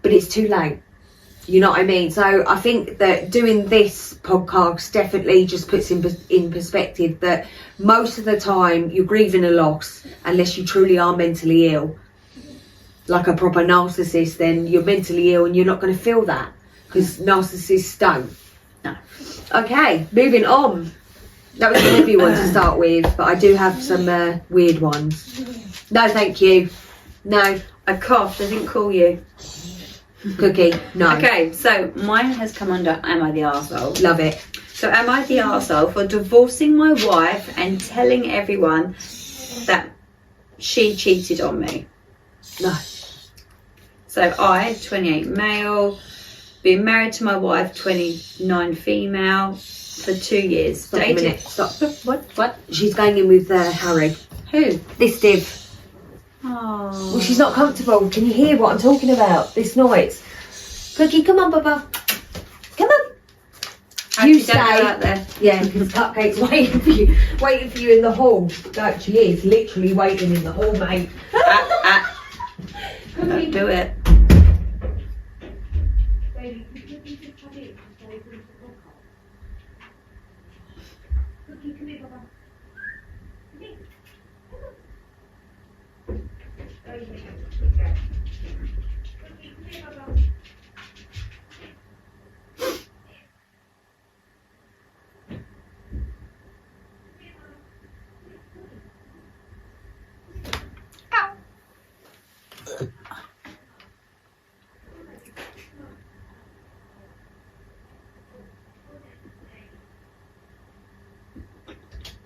but it's too late. You know what I mean? So I think that doing this podcast definitely just puts in perspective that most of the time you're grieving a loss, unless you truly are mentally ill, like a proper narcissist. Then you're mentally ill and you're not going to feel that, because narcissists don't. No. Okay, moving on. That was a heavy one to start with, but I do have some weird ones. No, thank you. No. I coughed, I didn't call you. Cookie. No. Okay, so mine has come under Am I the Arsehole? Love it. So am I the arsehole for divorcing my wife and telling everyone that she cheated on me? No. So I, 28 male, been married to my wife, 29 female, for 2 years. Stop a minute. Stop. What? She's going in with Harry. Who? This div. Oh. Well, she's not comfortable. Can you hear what I'm talking about? This noise. Cookie, come on, Bubba. Come on. You Don't go stay. out there. Yeah, because Cupcake's waiting for you in the hall. Like, she is literally waiting in the hall, mate. Don't do it.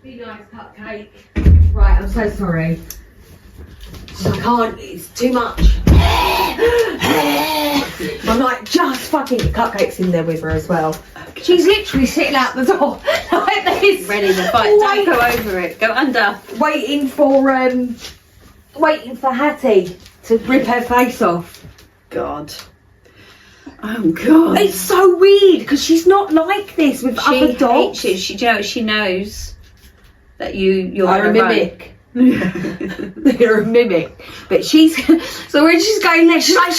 Be nice, Cupcake. Right, I'm so sorry. I can't, it's too much. I'm like, just fucking Cupcake's in there with her as well. She's literally sitting out the door like this. Ready to fight. Don't go over it. Go under. Waiting for Hattie to rip her face off. God. Oh God. It's so weird because she's not like this with other dogs. Hates you. Do you know what she knows? That you're Are a gonna run. mimic. They're a mimic. But she's so when she's going there, she's like,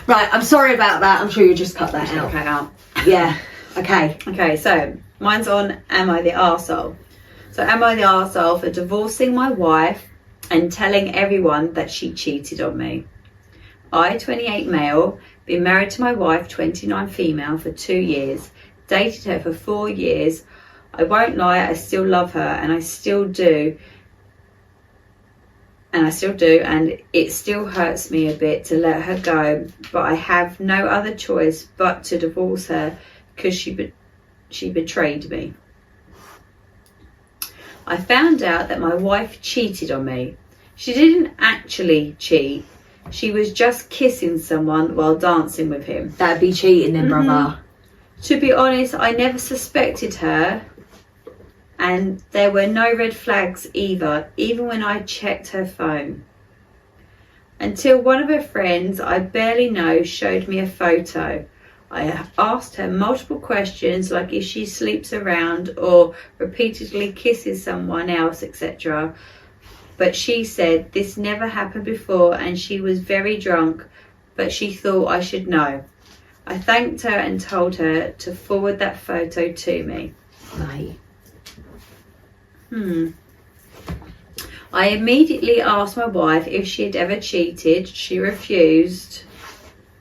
right, I'm sorry about that. I'm sure you'll just cut that out. Okay, out. Yeah. Okay. Okay, so mine's on Am I the Arsehole? So am I the arsehole for divorcing my wife and telling everyone that she cheated on me? I, 28 male, been married to my wife, 29 female, for 2 years, dated her for 4 years. I won't lie, I still love her and I still do. And it still hurts me a bit to let her go, but I have no other choice but to divorce her because she betrayed me. I found out that my wife cheated on me. She didn't actually cheat. She was just kissing someone while dancing with him. That'd be cheating then, brother. To be honest, I never suspected her. And there were no red flags either, even when I checked her phone. Until one of her friends I barely know showed me a photo. I asked her multiple questions, like if she sleeps around or repeatedly kisses someone else, etc. But she said this never happened before and she was very drunk, but she thought I should know. I thanked her and told her to forward that photo to me. Mate. I immediately asked my wife if she had ever cheated. She refused.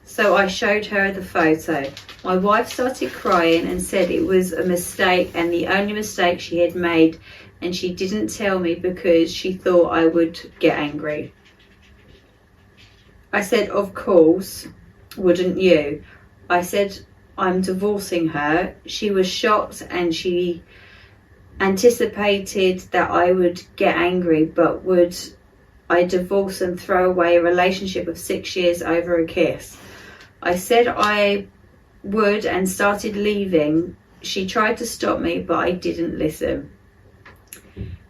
So I showed her the photo. My wife started crying and said it was a mistake and the only mistake she had made, and she didn't tell me because she thought I would get angry. I said, of course, wouldn't you? I said, I'm divorcing her. She was shocked and she anticipated that I would get angry, but would I divorce and throw away a relationship of 6 years over a kiss? I said I would and started leaving. She tried to stop me, but I didn't listen.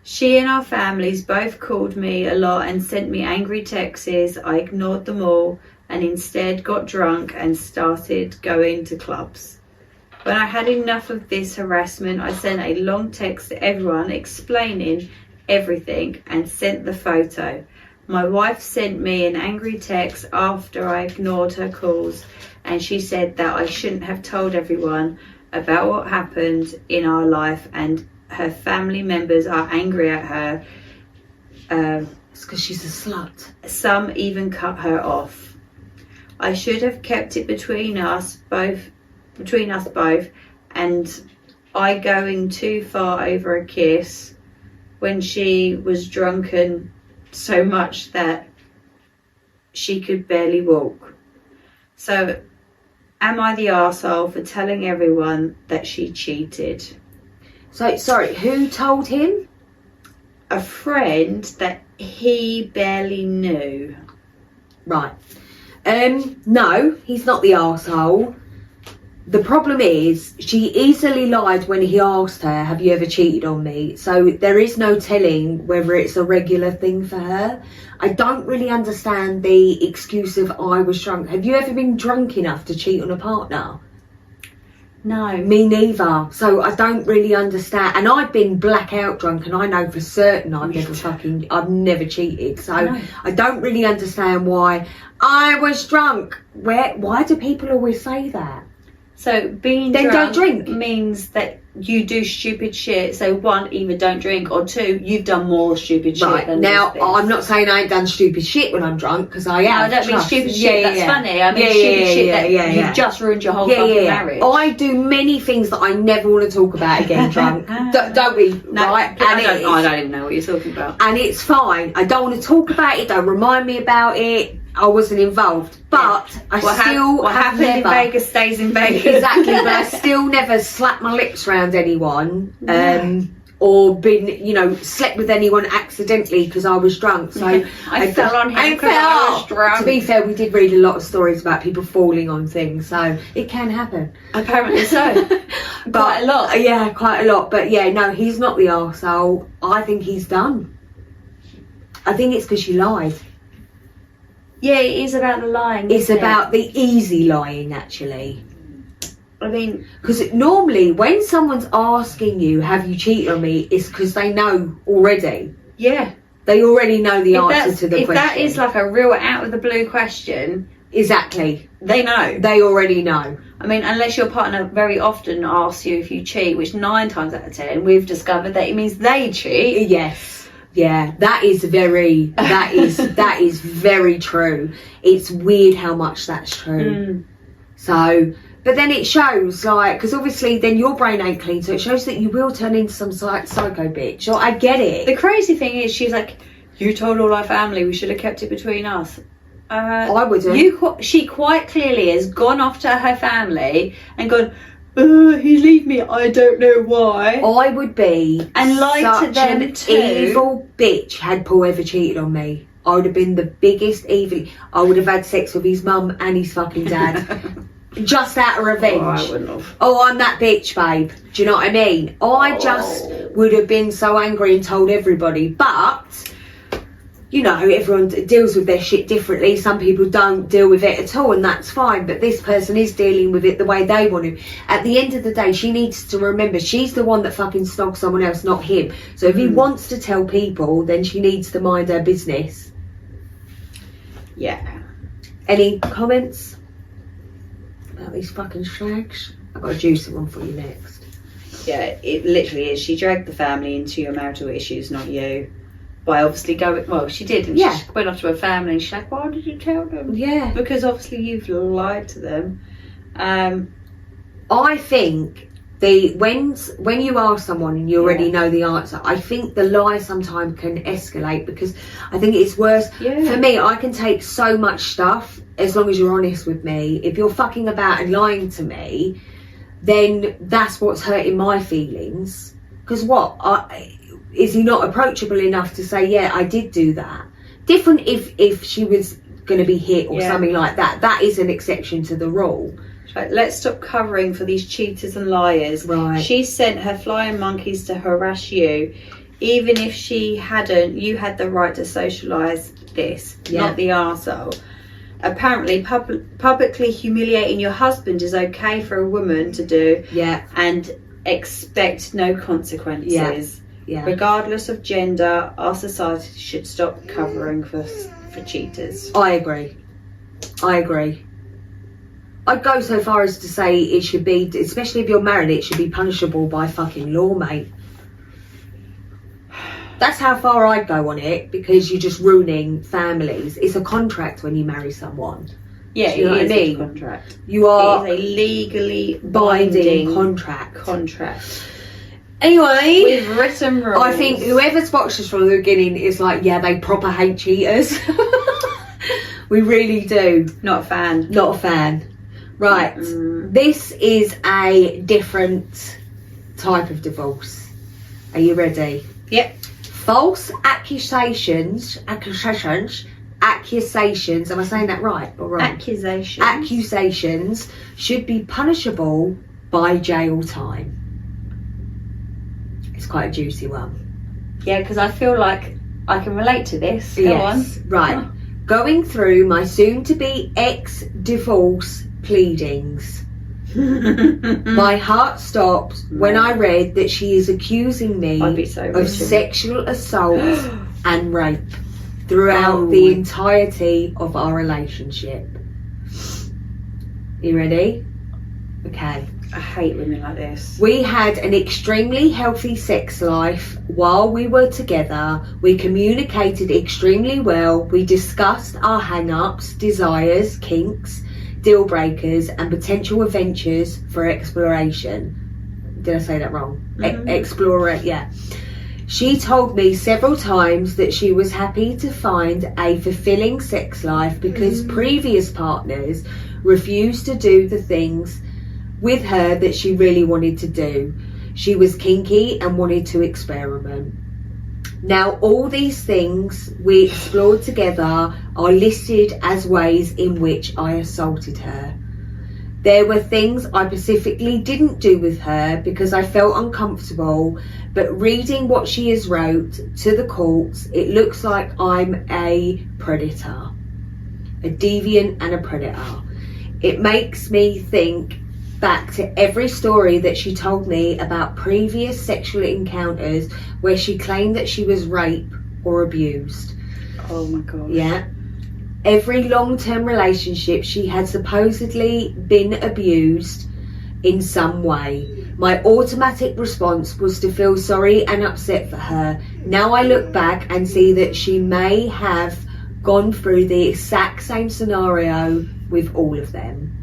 She and our families both called me a lot and sent me angry texts. I ignored them all and instead got drunk and started going to clubs. When I had enough of this harassment, I sent a long text to everyone explaining everything and sent the photo. My wife sent me an angry text after I ignored her calls, and she said that I shouldn't have told everyone about what happened in our life, and her family members are angry at her. It's because she's a slut. Some even cut her off. I should have kept it between us both, and I going too far over a kiss when she was drunken so much that she could barely walk. So am I the arsehole for telling everyone that she cheated? So, sorry, who told him? A friend that he barely knew. Right. No, he's not the arsehole. The problem is, she easily lied when he asked her, have you ever cheated on me? So there is no telling whether it's a regular thing for her. I don't really understand the excuse of I was drunk. Have you ever been drunk enough to cheat on a partner? No. Me neither. So I don't really understand. And I've been blackout drunk, and I know for certain I've never cheated. So I don't really understand why I was drunk. Why do people always say that? So being then drunk don't drink means that you do stupid shit. So one, either don't drink, or two, you've done more stupid shit. Right, than now this. I'm not saying I ain't done stupid shit when I'm drunk, because I am. No, I don't mean stupid shit. That's funny. I mean Yeah, stupid yeah, shit yeah, that yeah, you've just ruined your whole fucking marriage. I do many things that I never want to talk about again drunk. Don't we? No, right? I don't even know what you're talking about. And it's fine. I don't want to talk about it. Don't remind me about it. I wasn't involved, but Yeah. what happened never, in Vegas stays in Vegas. Exactly, but I still never slapped my lips around anyone, or been, slept with anyone accidentally because I was drunk. So I fell on him because I was drunk. To be fair, we did read a lot of stories about people falling on things, so it can happen. Apparently so. Quite a lot. Yeah, quite a lot. But yeah, no, he's not the arsehole. I think he's done. I think it's because she lied. Yeah, it is about the lying. It's about the easy lying, actually. I mean, because normally when someone's asking you, have you cheated on me, it's because they know already. Yeah. They already know the answer to the question. If that is like a real out of the blue question. Exactly. They know. They already know. I mean, unless your partner very often asks you if you cheat, which 9 times out of 10, we've discovered that it means they cheat. Yes. Yeah, that is very true. It's weird how much that's true. So, but then it shows, like, because obviously then your brain ain't clean, so it shows that you will turn into some psycho bitch. I get it. The crazy thing is, she's like, you told all our family, we should have kept it between us. I wouldn't. She quite clearly has gone off to her family and gone, he leave me, I don't know why. I would be and lied to them an too. Evil bitch had Paul ever cheated on me. I would have been the biggest evil. I would have had sex with his mum and his fucking dad. Just out of revenge. Oh, I wouldn't have. Oh, I'm that bitch, babe. Do you know what I mean? I just would have been so angry and told everybody. But you know, everyone deals with their shit differently. Some people don't deal with it at all, and that's fine. But this person is dealing with it the way they want to. At the end of the day, she needs to remember she's the one that fucking snogged someone else, not him. So if he wants to tell people, then she needs to mind her business. Yeah. Any comments about these fucking shags? I've got a juicy one for you next. Yeah, it literally is. She dragged the family into your marital issues, not you. By obviously going, well, she did, and Yeah. she went off to her family and she's like, why did you tell them? Yeah. Because obviously you've lied to them. I think when you ask someone and you already know the answer, I think the lie sometimes can escalate, because I think it's worse. For me, I can take so much stuff as long as you're honest with me. If you're fucking about and lying to me, then that's what's hurting my feelings. Because is he not approachable enough to say, yeah, I did do that? Different if she was going to be hit or something like that. That is an exception to the rule. Right, let's stop covering for these cheaters and liars. Right. She sent her flying monkeys to harass you. Even if she hadn't, you had the right to socialise this, not the arsehole. Apparently, publicly humiliating your husband is okay for a woman to do. Yeah. And expect no consequences. Yeah. Regardless of gender, our society should stop covering for cheaters. I agree. I'd go so far as to say it should be, especially if you're married, it should be punishable by fucking law, mate. That's how far I'd go on it, because you're just ruining families. It's a contract when you marry someone. Yeah, you know what I mean? A contract. You are it is a legally binding contract. Anyway, with written rules. I think whoever's watched us from the beginning is like, yeah, they proper hate cheaters. We really do. Not a fan. Right, This is a different type of divorce. Are you ready? Yep. False accusations, am I saying that right or wrong? Accusations should be punishable by jail time. It's quite a juicy one. Yeah, because I feel like I can relate to this. Go on. Right. Going through my soon-to-be ex-divorce pleadings. My heart stopped when I read that she is accusing me of sexual assault and rape throughout the entirety of our relationship. You ready? Okay. I hate women like this. We had an extremely healthy sex life while we were together. We communicated extremely well. We discussed our hang-ups, desires, kinks, deal breakers and potential adventures for exploration. Did I say that wrong? Yeah. She told me several times that she was happy to find a fulfilling sex life because previous partners refused to do the things with her that she really wanted to do. She was kinky and wanted to experiment. Now, all these things we explored together are listed as ways in which I assaulted her. There were things I specifically didn't do with her because I felt uncomfortable, but reading what she has wrote to the courts, it looks like I'm a predator, a deviant and a predator. It makes me think back to every story that she told me about previous sexual encounters where she claimed that she was raped or abused. Oh my god. Yeah. Every long-term relationship she had supposedly been abused in some way. My automatic response was to feel sorry and upset for her. Now I look back and see that she may have gone through the exact same scenario with all of them.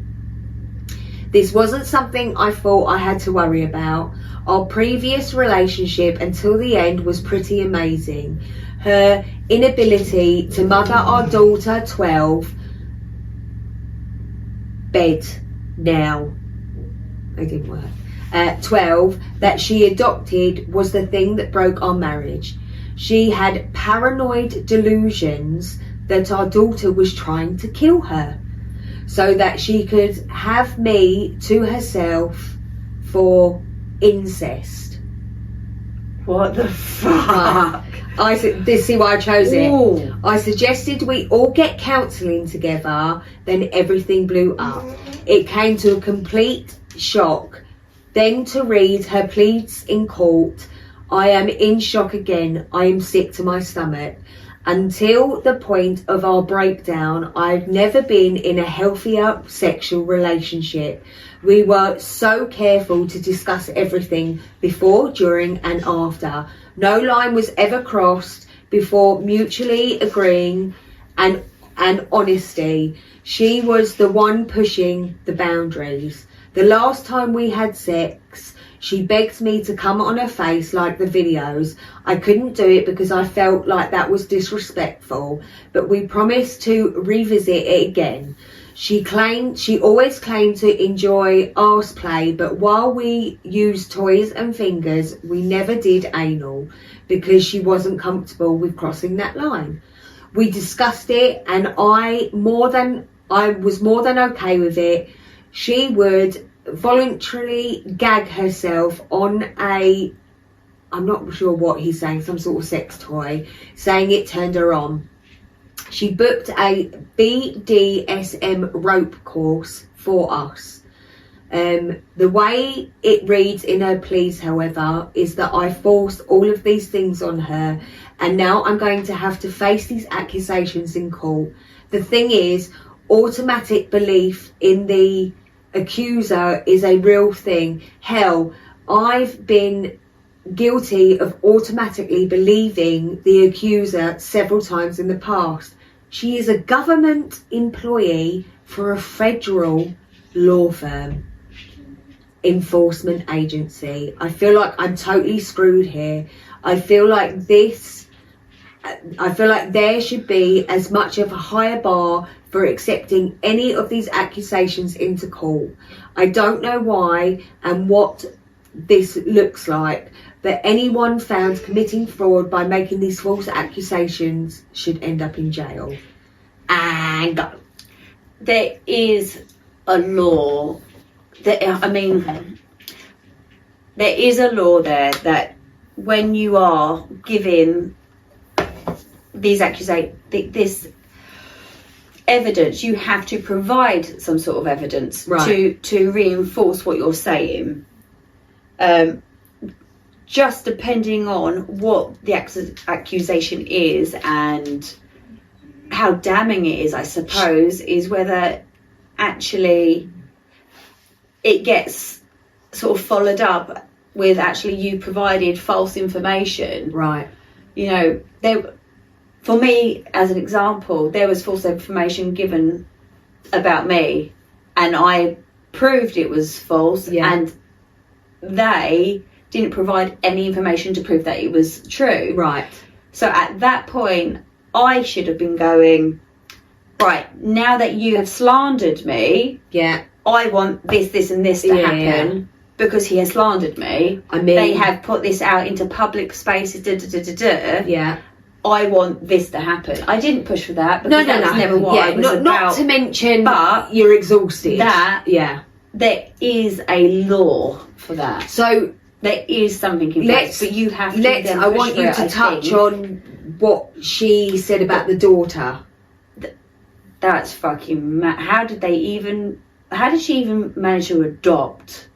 This wasn't something I thought I had to worry about. Our previous relationship until the end was pretty amazing. Her inability to mother our daughter 12 bed now. It didn't work. 12 that she adopted was the thing that broke our marriage. She had paranoid delusions that our daughter was trying to kill her, so that she could have me to herself for incest. What the fuck? See why I chose it. Ooh. I suggested we all get counselling together, then everything blew up. It came to a complete shock. Then to read her pleas in court, I am in shock again. I am sick to my stomach. Until the point of our breakdown, I've never been in a healthier sexual relationship. We were so careful to discuss everything before, during and after. No line was ever crossed before mutually agreeing and honesty. She was the one pushing the boundaries. The last time we had sex, she begged me to come on her face like the videos. I couldn't do it because I felt like that was disrespectful, but we promised to revisit it again. She always claimed to enjoy arse play, but while we used toys and fingers, we never did anal because she wasn't comfortable with crossing that line. We discussed it and I was more than okay with it. She would voluntarily gag herself on I'm not sure what he's saying, some sort of sex toy, saying it turned her on. She booked a BDSM rope course for us. The way it reads in her pleas, however, is that I forced all of these things on her and now I'm going to have to face these accusations in court. The thing is, automatic belief in the accuser is a real thing. Hell, I've been guilty of automatically believing the accuser several times in the past. She is a government employee for a federal law firm enforcement agency. I feel like I'm totally screwed here. I feel like there should be as much of a higher bar for accepting any of these accusations into court. I don't know why and what this looks like, but anyone found committing fraud by making these false accusations should end up in jail. And go. There is a law there is a law there that when you are giving these this evidence, you have to provide some sort of evidence, right, to reinforce what you're saying. Just depending on what the accusation is and how damning it is, I suppose, is whether actually it gets sort of followed up with actually you provided false information. Right. You know, for me, as an example, there was false information given about me and I proved it was false, and they didn't provide any information to prove that it was true. Right. So at that point, I should have been going, right, now that you have slandered me, I want this, this and this to happen because he has slandered me. I mean, they have put this out into public spaces, I want this to happen. I didn't push for that because that's never what I was about. Not to mention, but you're exhausted. There is a law for that. So there is something in place, but you have to. I want you to touch on what she said about the daughter. That's fucking mad. How did she even manage to adopt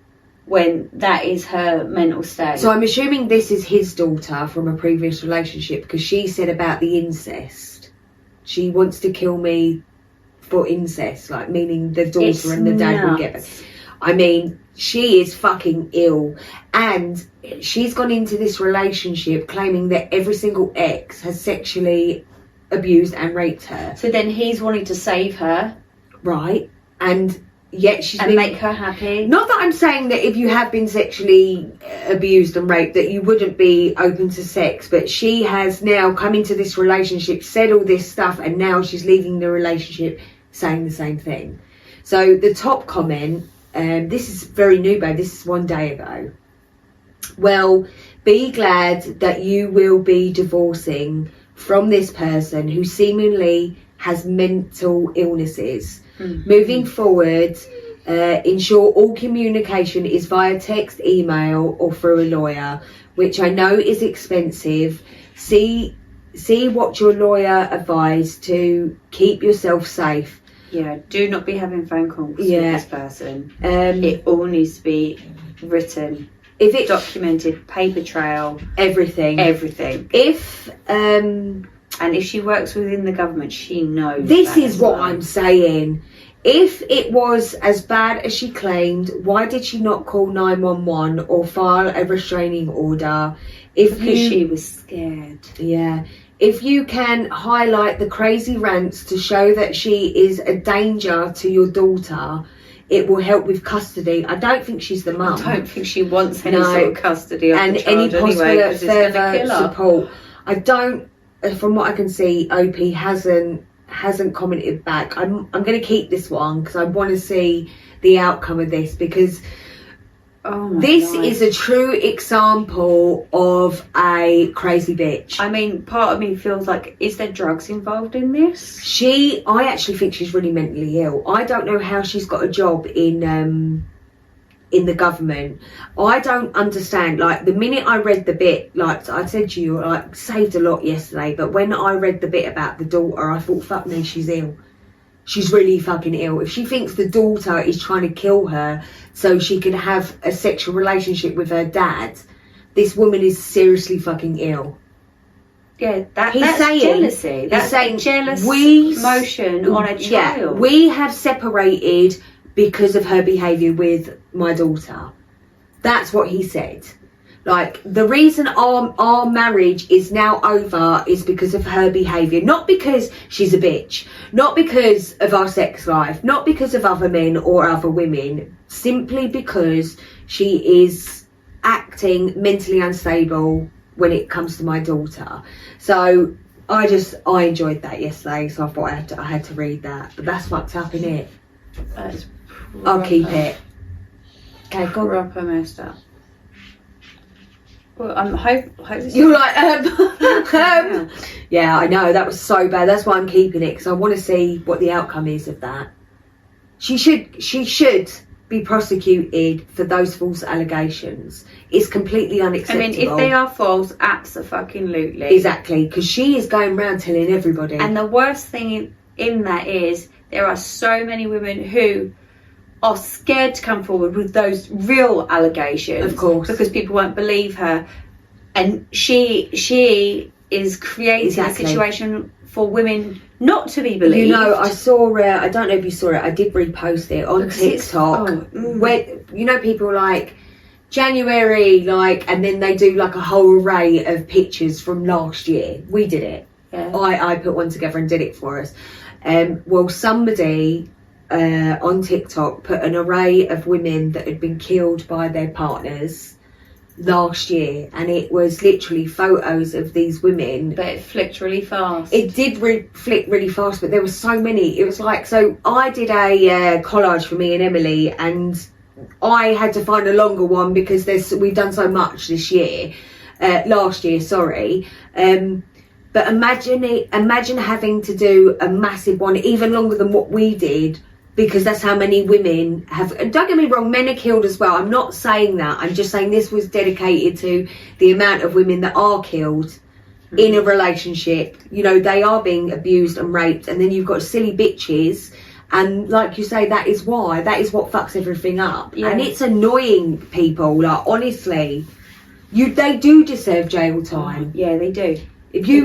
when that is her mental state? So I'm assuming this is his daughter from a previous relationship, because she said about the incest. She wants to kill me for incest, like meaning the daughter and the dad will get it. I mean, she is fucking ill, and she's gone into this relationship claiming that every single ex has sexually abused and raped her. So then he's wanting to save her, right? And yet she's make her happy. Not that I'm saying that if you have been sexually abused and raped that you wouldn't be open to sex, but she has now come into this relationship, said all this stuff, and now she's leaving the relationship saying the same thing. So the top comment, this is very new, babe, this is 1 day ago. Well, be glad that you will be divorcing from this person who seemingly has mental illnesses. Moving forward, Ensure all communication is via text, email, or through a lawyer, which I know is expensive. See what your lawyer advised to keep yourself safe. Yeah, do not be having phone calls with this person. It all needs to be written, if it's documented, paper trail, everything. If and if she works within the government, she knows. This is what I'm saying. If it was as bad as she claimed, why did she not call 911 or file a restraining order? Because she was scared. Yeah. If you can highlight the crazy rants to show that she is a danger to your daughter, it will help with custody. I don't think she's the mum. I don't think she wants any sort of custody of and the child any possible anyway, further support. I don't. From what I can see, OP hasn't commented back. I'm going to keep this one because I want to see the outcome of this, because this is a true example of a crazy bitch. I mean, part of me feels like, is there drugs involved in this? I actually think she's really mentally ill. I don't know how she's got a job in the government. I don't understand. Like, the minute I read the bit, like I said to you, like, saved a lot yesterday, but when I read the bit about the daughter, I thought, fuck me, she's ill. She's really fucking ill. If she thinks the daughter is trying to kill her so she can have a sexual relationship with her dad, this woman is seriously fucking ill. Yeah, that's jealousy. That's saying jealous motion on a child. Yeah, we have separated because of her behaviour with my daughter. That's what he said. Like, the reason our marriage is now over is because of her behaviour. Not because she's a bitch. Not because of our sex life. Not because of other men or other women. Simply because she is acting mentally unstable when it comes to my daughter. So I enjoyed that yesterday, so I thought I had to read that. But that's fucked up, innit? I'll keep it. Okay, go. Proper messed up. Well, I'm hoping you're like, yeah, I know, that was so bad. That's why I'm keeping it, because I want to see what the outcome is of that. She should be prosecuted for those false allegations. It's completely unacceptable. I mean, if they are false, absolutely. Exactly, because she is going around telling everybody. And the worst thing in that is there are so many women who are scared to come forward with those real allegations, of course, because people won't believe her, and she is creating a situation for women not to be believed. You know, I saw I don't know if you saw it, I did repost it on TikTok, where, you know, people like January, like, and then they do like a whole array of pictures from last year. We did it. Yeah. I put one together and did it for us. Well, somebody on TikTok put an array of women that had been killed by their partners last year, and it was literally photos of these women. But it flicked really fast. It did flick really fast, but there were so many. It was like, so I did a collage for me and Emily, and I had to find a longer one because we've done so much this year, last year, sorry. But imagine having to do a massive one, even longer than what we did, because that's how many women have. And don't get me wrong, men are killed as well. I'm not saying that. I'm just saying this was dedicated to the amount of women that are killed in a relationship. You know, they are being abused and raped, and then you've got silly bitches. And like you say, that is what fucks everything up. Yeah. And it's annoying, people. Like, honestly, they do deserve jail time. Yeah, they do. If you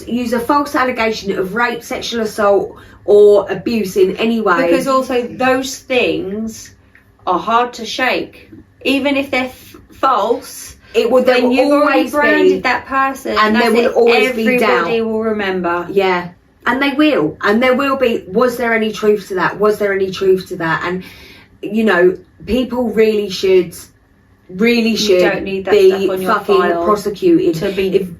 use a false allegation of rape, sexual assault, or abuse in any way, because also those things are hard to shake, even if they're false. You've always branded that person, and there will always be doubt. Everybody will remember. Yeah, and they will, and there will be. Was there any truth to that? Was there any truth to that? And you know, people really should don't need that be stuff on your fucking file prosecuted. To be.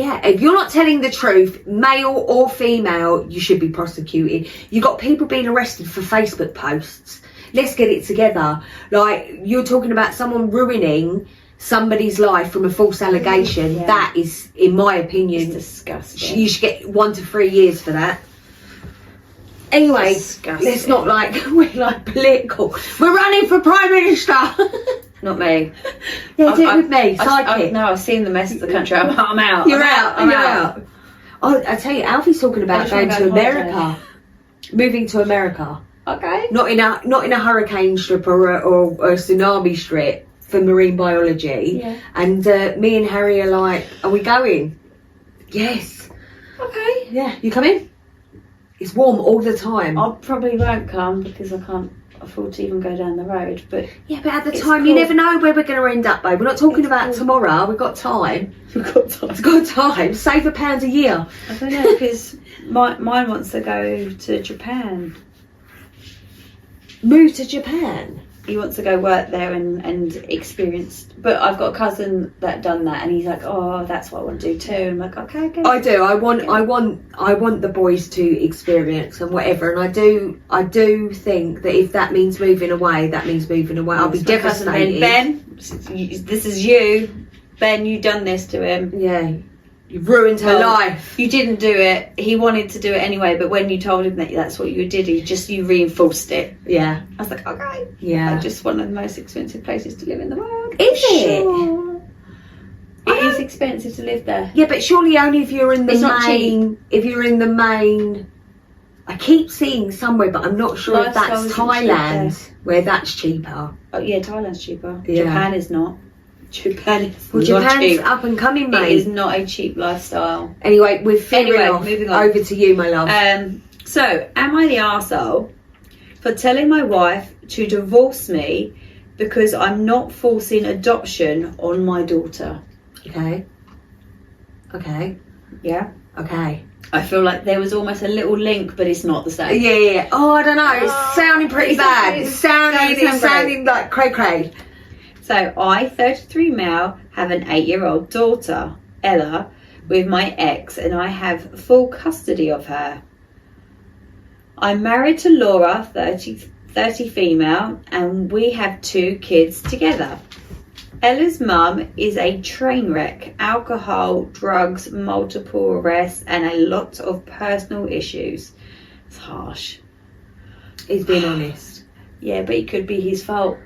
If you're not telling the truth, male or female, you should be prosecuted. You got people being arrested for Facebook posts. Let's get it together. Like, you're talking about someone ruining somebody's life from a false allegation. Yeah. That is, in my opinion, it's disgusting. You should get 1 to 3 years for that. Anyway, Disgusting. let's not we're like political. We're running for Prime Minister. Not me. Yeah, do it with me. Sidekick. No, I've seen the mess of the country. I'm out. You're I'm out. Oh, I tell you, Alfie's talking about just going wanna to go on America, moving to America. Okay. Not in a hurricane strip or a tsunami strip for marine biology. Yeah. And me and Harry are like, are we going? Yes. Okay. Yeah. You coming? It's warm all the time. I probably won't come because I can't afford to even go down the road. But Yeah, but at the It's time, cool. you never know where we're going to end up, babe. We're not talking It's about cool. tomorrow. We've got time. we've got time. We've got time. Save £1 a year. I don't know because mine wants to go to Japan. Move to Japan. He wants to go work there and experience. But I've got a cousin that done that, and he's like, "Oh, that's what I want to do too." And I'm like, "Okay, go." I do. I want the boys to experience and whatever. And I do think that if that means moving away, that means moving away. I'll be It's my cousin devastated. Ben, this is you. Ben, you done this to him. Yeah, you've ruined her Well, life. You didn't do it. He wanted to do it anyway, but when you told him that that's what you did, you reinforced it. Yeah, I was like, okay. yeah. Just one of the most expensive places to live in the world. Is it? Sure. It is expensive to live there. Yeah, but surely only if you're in the It's not main. If you're in the main. I keep seeing somewhere, but I'm not sure if Lifestyle that's isn't cheap Thailand, where that's cheaper. Oh yeah, Thailand's cheaper. Yeah. Japan is not. Japan is Well, not Japan's cheap. up and coming, It mate. is not a cheap lifestyle. Anyway, we're veering Anyway, off. moving on. Over to you, my love. So, am I the arsehole for telling my wife to divorce me because I'm not forcing adoption on my daughter? Okay. Okay. Yeah. Okay. I feel like there was almost a little link, but it's not the same. Yeah. Oh, I don't know. It's sounding pretty bad. It's sounding like cray. So, I, 33 male, have an 8-year-old daughter, Ella, with my ex, and I have full custody of her. I'm married to Laura, 30 female, and we have 2 kids together. Ella's mum is a train wreck, alcohol, drugs, multiple arrests, and a lot of personal issues. It's harsh. He's being honest. Yeah, but it could be his fault.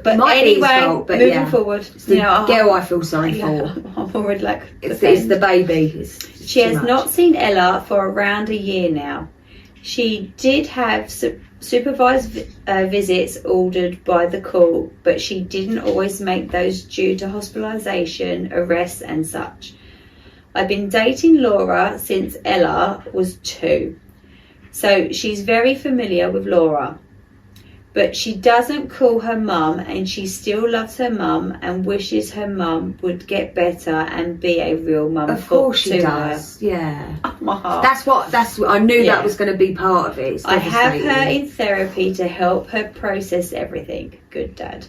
But Might be his anyway, fault, but moving yeah. forward, The girl I feel sorry yeah, for. I'm already like, It's the baby. It's she too has much. not seen Ella for around a year now. She did have supervised visits ordered by the court, but she didn't always make those due to hospitalisation, arrests and such. I've been dating Laura since Ella was 2, so she's very familiar with Laura. But she doesn't call her mum, and she still loves her mum and wishes her mum would get better and be a real mum. Of course she to does. Yeah. her. Oh, my heart. That's what I knew Yeah. that was going to be part of it. It's I have her devastating. in therapy to help her process everything. Good dad.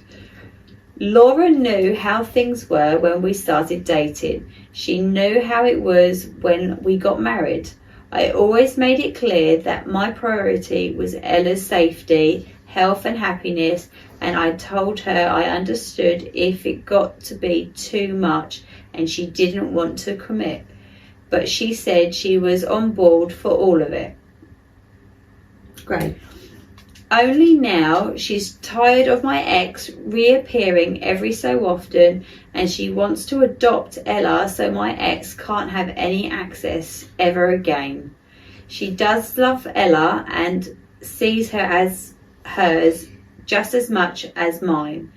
Laura knew how things were when we started dating. She knew how it was when we got married. I always made it clear that my priority was Ella's safety, health and happiness, and I told her I understood if it got to be too much and she didn't want to commit. But she said she was on board for all of it. Great. Only now she's tired of my ex reappearing every so often, and she wants to adopt Ella so my ex can't have any access ever again. She does love Ella and sees her as hers just as much as mine.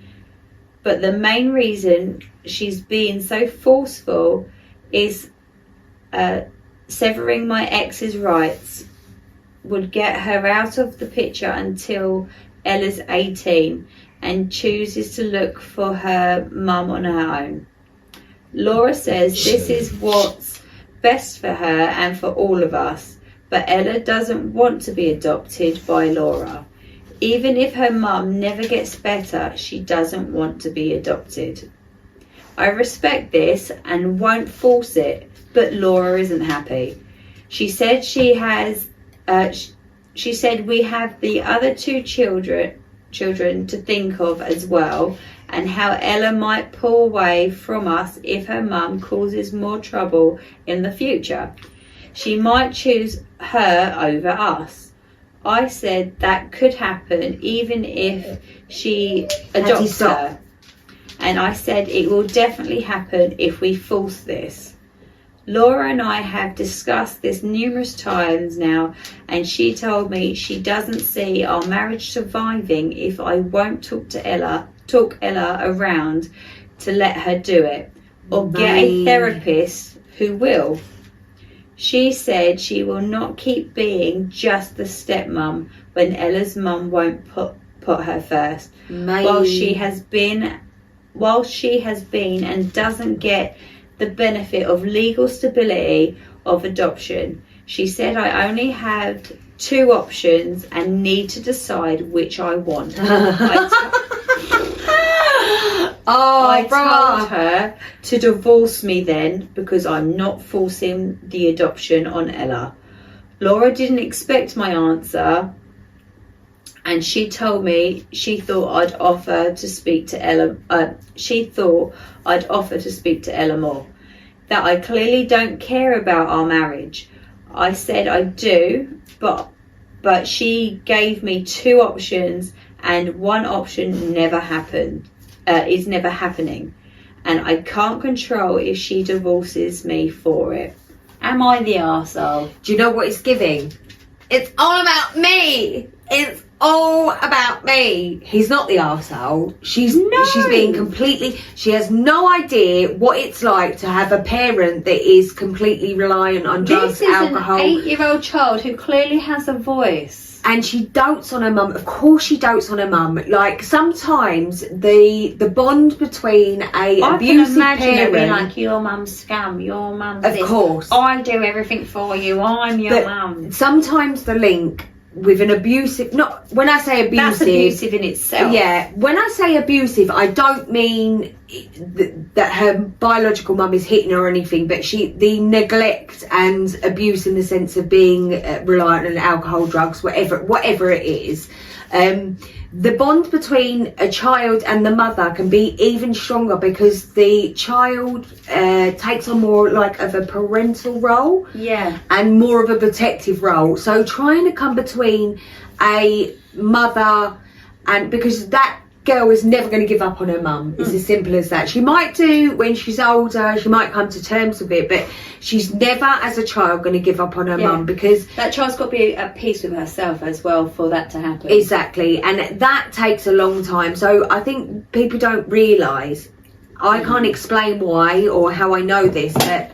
But the main reason she's being so forceful is severing my ex's rights would get her out of the picture until Ella's 18 and chooses to look for her mum on her own. Laura says this is what's best for her and for all of us, but Ella doesn't want to be adopted by Laura. Even if her mum never gets better, she doesn't want to be adopted. I respect this and won't force it, but Laura isn't happy. She said she said we have the other 2 children to think of as well, and how Ella might pull away from us if her mum causes more trouble in the future. She might choose her over us. I said that could happen even if she adopts her. And I said it will definitely happen if we force this. Laura and I have discussed this numerous times now, and she told me she doesn't see our marriage surviving if I won't talk Ella around to let her do it, or get a therapist who will. She said she will not keep being just the stepmom when Ella's mum won't put her first. While she has been and doesn't get the benefit of legal stability of adoption. She said I only have 2 options and need to decide which I want. I told her to divorce me then, because I'm not forcing the adoption on Ella. Laura didn't expect my answer, and she told me she thought I'd offer to speak to Ella. More. That I clearly don't care about our marriage. I said I do, but she gave me 2 options, and one option never happened. Is never happening, and I can't control if she divorces me for it. Am I the arsehole? Do you know what it's giving? It's all about me. It's all about me. He's not the arsehole. She's being completely... She has no idea what it's like to have a parent that is completely reliant on drugs, alcohol. This is an 8-year-old child who clearly has a voice. And she dotes on her mum. Of course she dotes on her mum. Like, sometimes the bond between a abusive parent... Being like, your mum's scam, your mum's Of course. I do everything for you, I'm your mum. Sometimes the link with an abusive... Not when I say abusive... That's abusive in itself. Yeah. When I say abusive, I don't mean that her biological mum is hitting her or anything, but the neglect and abuse in the sense of being reliant on alcohol, drugs, whatever it is. The bond between a child and the mother can be even stronger because the child takes on more like of a parental role, and more of a protective role. So trying to come between a mother and, because that girl is never going to give up on her mum. It's as simple as that. She might do when she's older, she might come to terms with it, but she's never as a child going to give up on her mum, because that child's got to be at peace with herself as well for that to happen. Exactly. And that takes a long time. So I think people don't realise, I can't explain why or how I know this, but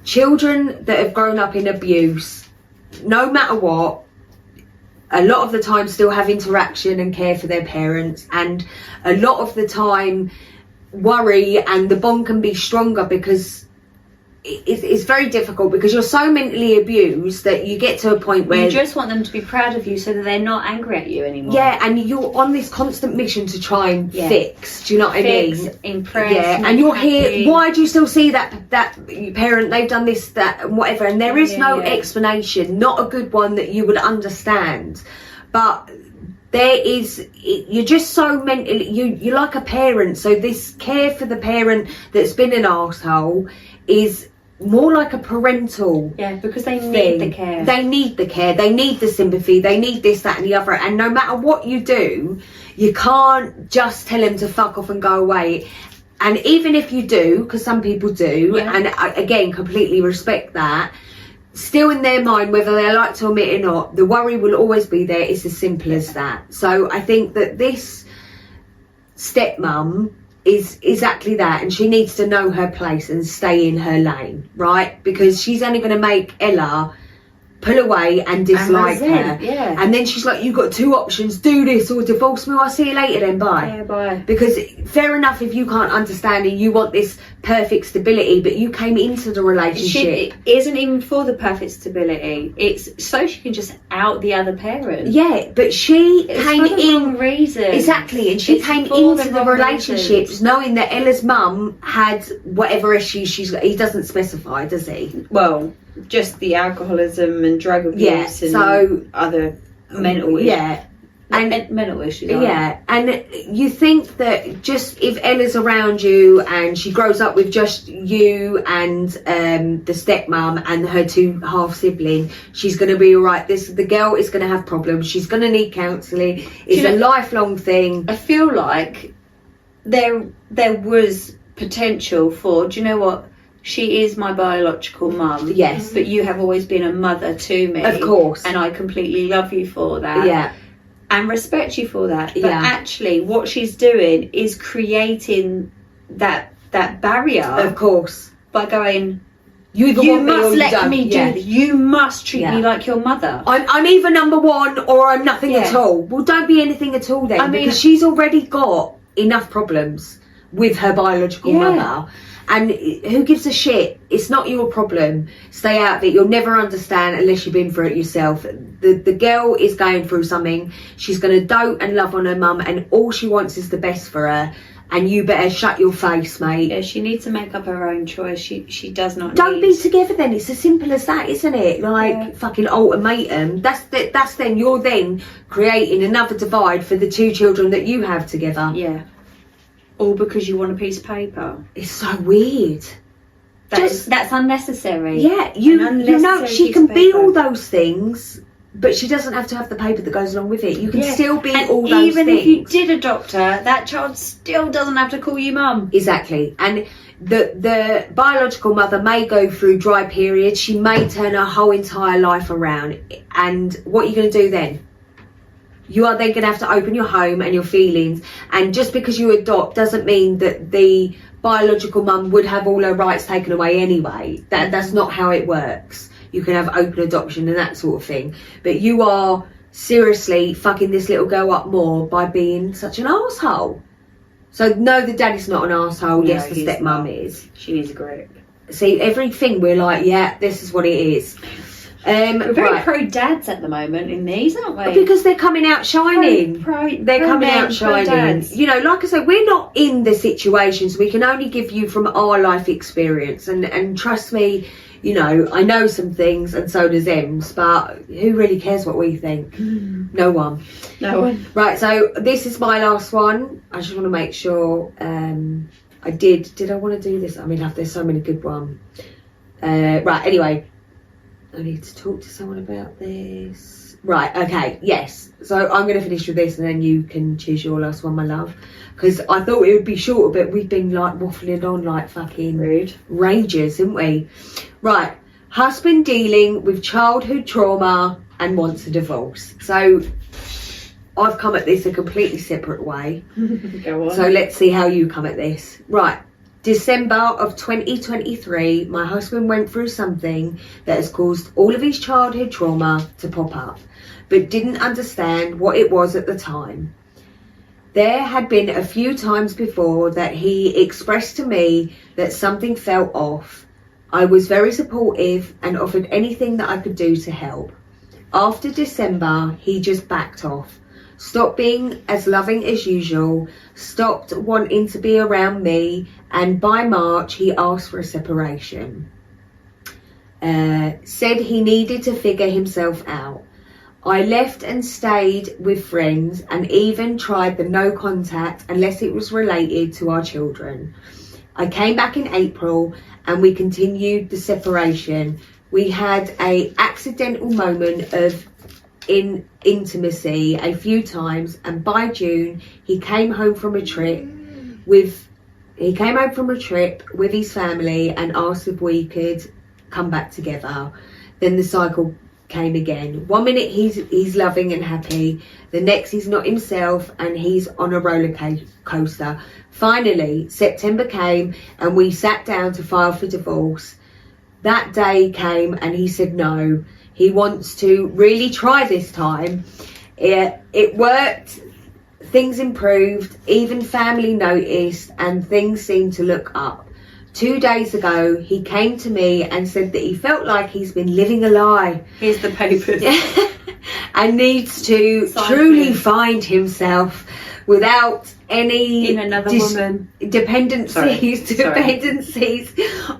children that have grown up in abuse, no matter what, a lot of the time still have interaction and care for their parents, and a lot of the time worry, and the bond can be stronger because it's very difficult, because you're so mentally abused that you get to a point where you just want them to be proud of you so that they're not angry at you anymore. Yeah, and you're on this constant mission to try and fix. Do you know what I mean? Impress. Yeah, and you're here. Why do you still see that parent? They've done this, that, and whatever, and there is no explanation, not a good one that you would understand, but there is, you're just so mentally, you're like a parent, so this care for the parent that's been an arsehole is more like a parental because they need the care. They need the care, they need the sympathy, they need this, that and the other, and no matter what you do, you can't just tell them to fuck off and go away. And even if you do, because some people do, and I, again, completely respect that, still in their mind, whether they like to admit it or not, the worry will always be there. It's as simple as that. So I think that this stepmom is exactly that, and she needs to know her place and stay in her lane, right? Because she's only going to make Ella pull away and dislike her. And then she's like, you've got 2 options, do this or divorce me, or I'll see you later then, bye. Yeah, bye. Because fair enough if you can't understand and you want this perfect stability, but you came into the relationship. It isn't even for the perfect stability, it's so she can just out the other parent. Yeah, but she came for the in wrong reason. Exactly, and she came into the relationships knowing that Ella's mum had whatever issues she's got. He doesn't specify, does he? Well, just the alcoholism and drug abuse and so other mental issues. Yeah, And mental issues. Yeah, and you think that just if Ella's around you and she grows up with just you and the stepmom and her 2 half siblings, she's going to be all right. The girl is going to have problems. She's going to need counselling. It's a lifelong thing. I feel like there was potential for, do you know what? She is my biological mum. Yes. But you have always been a mother to me. Of course. And I completely love you for that. Yeah. And respect you for that. But Yeah. actually, what she's doing is creating that barrier. Of course. By going, You either you want me or must you let don't. me do Yeah. this. You must treat Yeah. me like your mother. I'm either number 1 or I'm nothing Yeah. at all. Well, don't be anything at all then. I mean- because she's already got enough problems with her biological Yeah. mother. And who gives a shit? It's not your problem. Stay out of it. You'll never understand unless you've been through it yourself. The girl is going through something. She's going to dote and love on her mum, and all she wants is the best for her. And you better shut your face, mate. Yeah, she needs to make up her own choice. She does not Don't need... be together then. It's as simple as that, isn't it? Like, Yeah. fucking ultimatum. That's then, you're then creating another divide for the 2 children that you have together. Yeah. All because you want a piece of paper. It's so weird. That's unnecessary. Yeah, An you know, unnecessary she piece can of be paper. all those things, but she doesn't have to have the paper that goes along with it. You can Yeah. still be And all those even things. if you did adopt her, that child still doesn't have to call you mum. Exactly. And the biological mother may go through dry periods. She may turn her whole entire life around. And what are you going to do then? You are then going to have to open your home and your feelings. And just because you adopt doesn't mean that the biological mum would have all her rights taken away anyway. That's not how it works. You can have open adoption and that sort of thing. But you are seriously fucking this little girl up more by being such an arsehole. So no, the daddy's not an arsehole. No, Yes, the he's stepmum not. is. She needs a grip. See, everything we're like, yeah, this is what it is. We're very Right. pro dads at the moment in these, aren't we? Because they're coming out shining. They're coming out shining. Dads. You know, like I said, we're not in the situations. We can only give you from our life experience. And trust me, you know, I know some things and so does Ems, but who really cares what we think? No one. No one. Right, so this is my last one. I just want to make sure I did I want to do this? I mean, there's so many good ones. Right, anyway. I need to talk to someone about this. Right, okay, yes. So I'm going to finish with this and then you can choose your last one, my love. Because I thought it would be shorter, but we've been like waffling on like fucking Rude. rages, haven't we? Right, husband dealing with childhood trauma and wants a divorce. So I've come at this a completely separate way. Go on. So let's see how you come at this. Right. December of 2023, my husband went through something that has caused all of his childhood trauma to pop up, but didn't understand what it was at the time. There had been a few times before that he expressed to me that something felt off. I was very supportive and offered anything that I could do to help. After December, he just backed off. Stopped being as loving as usual, stopped wanting to be around me, and by March he asked for a separation. Said he needed to figure himself out. I left and stayed with friends and even tried the no contact unless it was related to our children. I came back in April and we continued the separation. We had an accidental moment of intimacy a few times, and by June he came home from a trip with his family and asked if we could come back together. Then the cycle came again. 1 minute he's loving and happy, the next he's not himself and he's on a roller coaster. Finally September came and we sat down to file for divorce. That day came and he said no. He wants to really try this time. It worked. Things improved. Even family noticed and things seemed to look up. 2 days ago, he came to me and said that he felt like he's been living a lie. Here's the papers. And needs to truly find himself without any In another woman. dependencies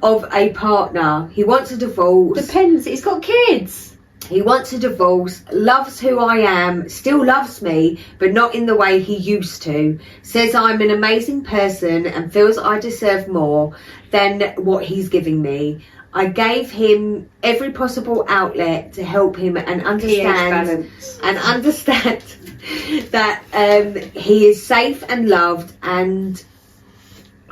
of a partner. He wants a divorce. Depends. He's got kids. He wants a divorce, loves who I am, still loves me, but not in the way he used to. Says I'm an amazing person and feels I deserve more than what he's giving me. I gave him every possible outlet to help him and understand that he is safe and loved, and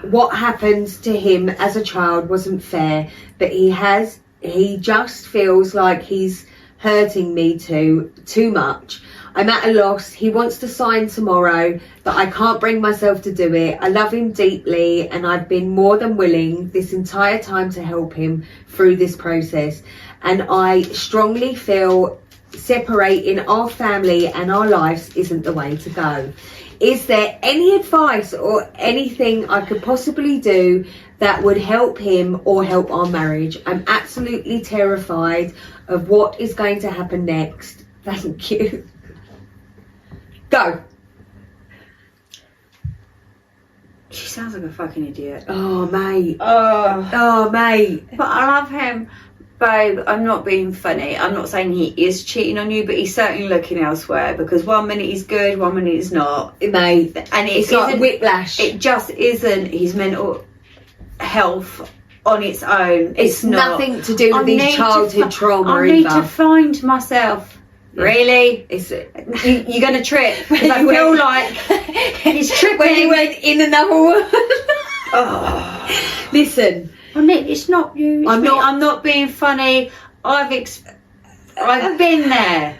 what happened to him as a child wasn't fair, but he just feels like he's hurting me too much. I'm at a loss. He wants to sign tomorrow, but I can't bring myself to do it. I love him deeply, and I've been more than willing this entire time to help him through this process. And I strongly feel separating our family and our lives isn't the way to go. Is there any advice or anything I could possibly do that would help him or help our marriage? I'm absolutely terrified of what is going to happen next. Thank you. Go. She sounds like a fucking idiot. Oh, mate. Oh, mate. but I love him. Babe, I'm not being funny. I'm not saying he is cheating on you, but he's certainly looking elsewhere, because 1 minute he's good, 1 minute he's not. Mate, and it's like whiplash. It just isn't his mental health on its own. It's not. Nothing to do with his childhood trauma I need to find myself. Yeah. Really? You're going to trip. Because I feel like he's tripping. When he went in another one. Oh. Listen. It's not you. I'm not being funny. I've been there.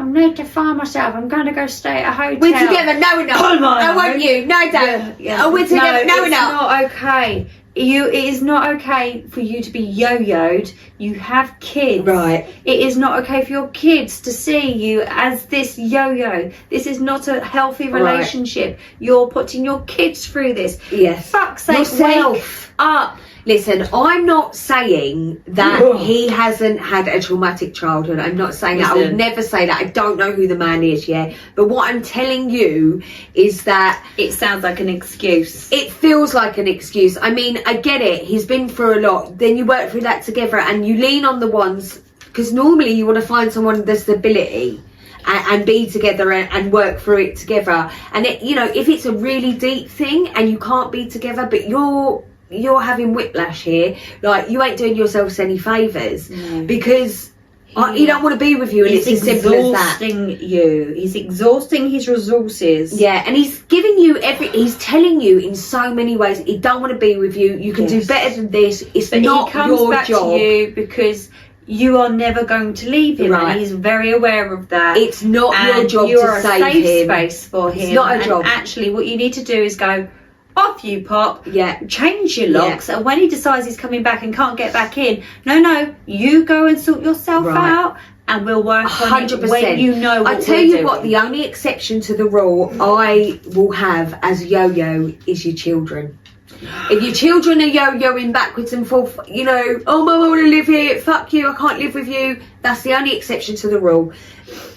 I need to find myself. I'm going to go stay at a hotel. We're together. No, we're not. I want you. No, don't. Yeah. Oh, we're together. No, we're not. It's not okay. It is not okay for you to be yo-yoed. You have kids. Right. It is not okay for your kids to see you as this yo-yo. This is not a healthy relationship. Right. You're putting your kids through this. Yes. Fuck's sake, wake up. Listen, I'm not saying that he hasn't had a traumatic childhood. I'm not saying that. I would never say that. I don't know who the man is yet. But what I'm telling you is that... It sounds like an excuse. It feels like an excuse. I mean, I get it. He's been through a lot. Then you work through that together and you lean on the ones... Because normally you want to find someone with the stability and be together and work through it together. And, if it's a really deep thing and you can't be together, but you're having whiplash here, like, you ain't doing yourselves any favours. No. Because he don't want to be with you, and it's as simple as that. He's exhausting you. He's exhausting his resources. Yeah, and he's giving you he's telling you in so many ways he don't want to be with you. You can do better than this. It's not your job. But he comes back to you because you are never going to leave him, and he's very aware of that. It's not your job to save him. You're a safe space for him. It's not a job. And actually, what you need to do is go... Off you pop, change your locks, and when he decides he's coming back and can't get back in, no, you go and sort yourself out, and we'll work 100%. On it when you know what I tell you what, the only exception to the rule I will have as yo-yo is your children. If your children are yo-yoing backwards and forth, oh mum, I want to live here, fuck you, I can't live with you, that's the only exception to the rule.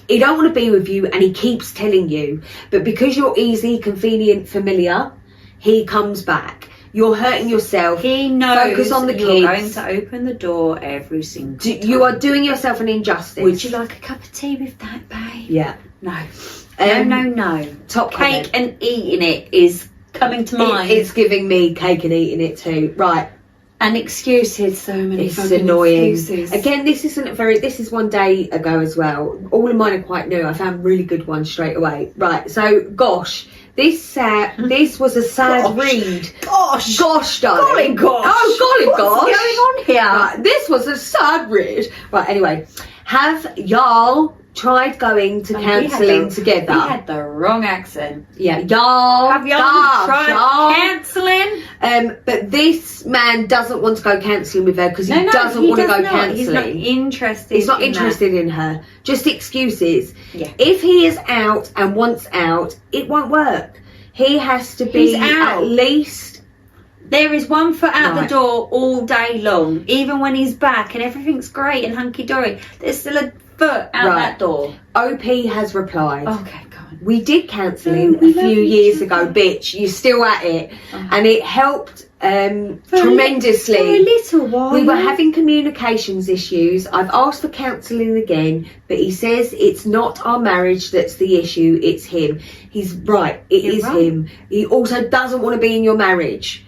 He don't want to be with you, and he keeps telling you, but because you're easy, convenient, familiar, he comes back. You're hurting yourself. He knows. Focus on the you're kids. Going to open the door every single time. You are doing yourself an injustice. Would you like a cup of tea with that, babe? Yeah. No. No. Top cake and eating it is coming to mind. It's giving me cake and eating it too. Right. And excuses, so many it's annoying. Excuses. Again, this is 1 day ago as well. All of mine are quite new. I found really good ones straight away. Right, so gosh, this was a sad read. Gosh, darling. Golly gosh. Oh, golly gosh. What's going on here? Right, this was a sad read. Right, anyway, have y'all tried going to counselling together? We had the wrong accent. Yeah, y'all. Have y'all tried counselling? But this man doesn't want to go counselling with her because he doesn't want to go counselling. He's not interested. He's not interested in her. Just excuses. Yeah. If he is out and wants out, it won't work. He has to be at least. There is one foot out the door all day long. Even when he's back and everything's great and hunky dory, there's still a foot out that door. OP has replied. Okay, go on. We did counselling Oh, we a few love each years other. ago, bitch. You're still at it. And it helped For a tremendously. little while. We were having communications issues. I've asked for counselling again, but he says it's not our marriage that's the issue, it's him. He's right, it You're is right. him. He also doesn't want to be in your marriage.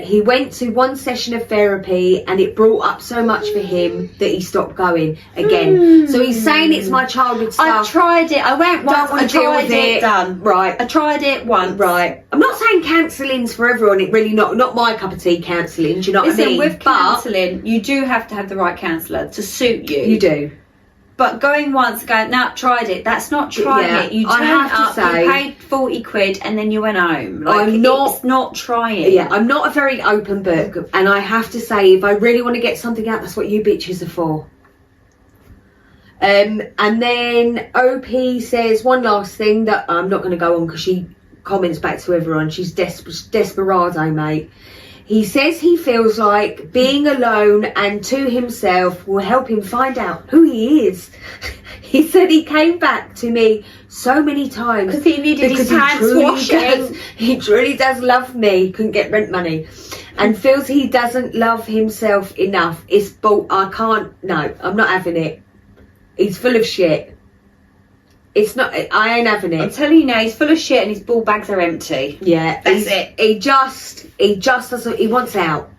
He went to one session of therapy and it brought up so much for him that he stopped going again. So he's saying it's my childhood stuff. I've tried it. I went once. wanna I deal tried with it. it. Done. Right. I tried it once. Right. I'm not saying counselling's for everyone. It really not my cup of tea, counselling. Do you know what I Listen, mean? with But counselling, you do have to have the right counsellor to suit you. you do. But going once, going, no, tried it. That's not trying Yeah, it. You I turned have to up, say- you paid 40 quid, and then you went home. Like, It's not trying. Yeah, I'm not a very open book, and I have to say, if I really want to get something out, that's what you bitches are for. And then OP says one last thing that I'm not going to go on because she comments back to everyone. She's desperado, mate. He says he feels like being alone and to himself will help him find out who he is. He said he came back to me so many times Because he needed his hands washing. He truly does love me. Couldn't get rent money, and feels he doesn't love himself enough. It's bull. I can't. No, I'm not having it. He's full of shit. It's not. I ain't having I'm it. telling you now, he's full of shit and his ball bags are empty. Yeah, That's it. He just doesn't. He wants out,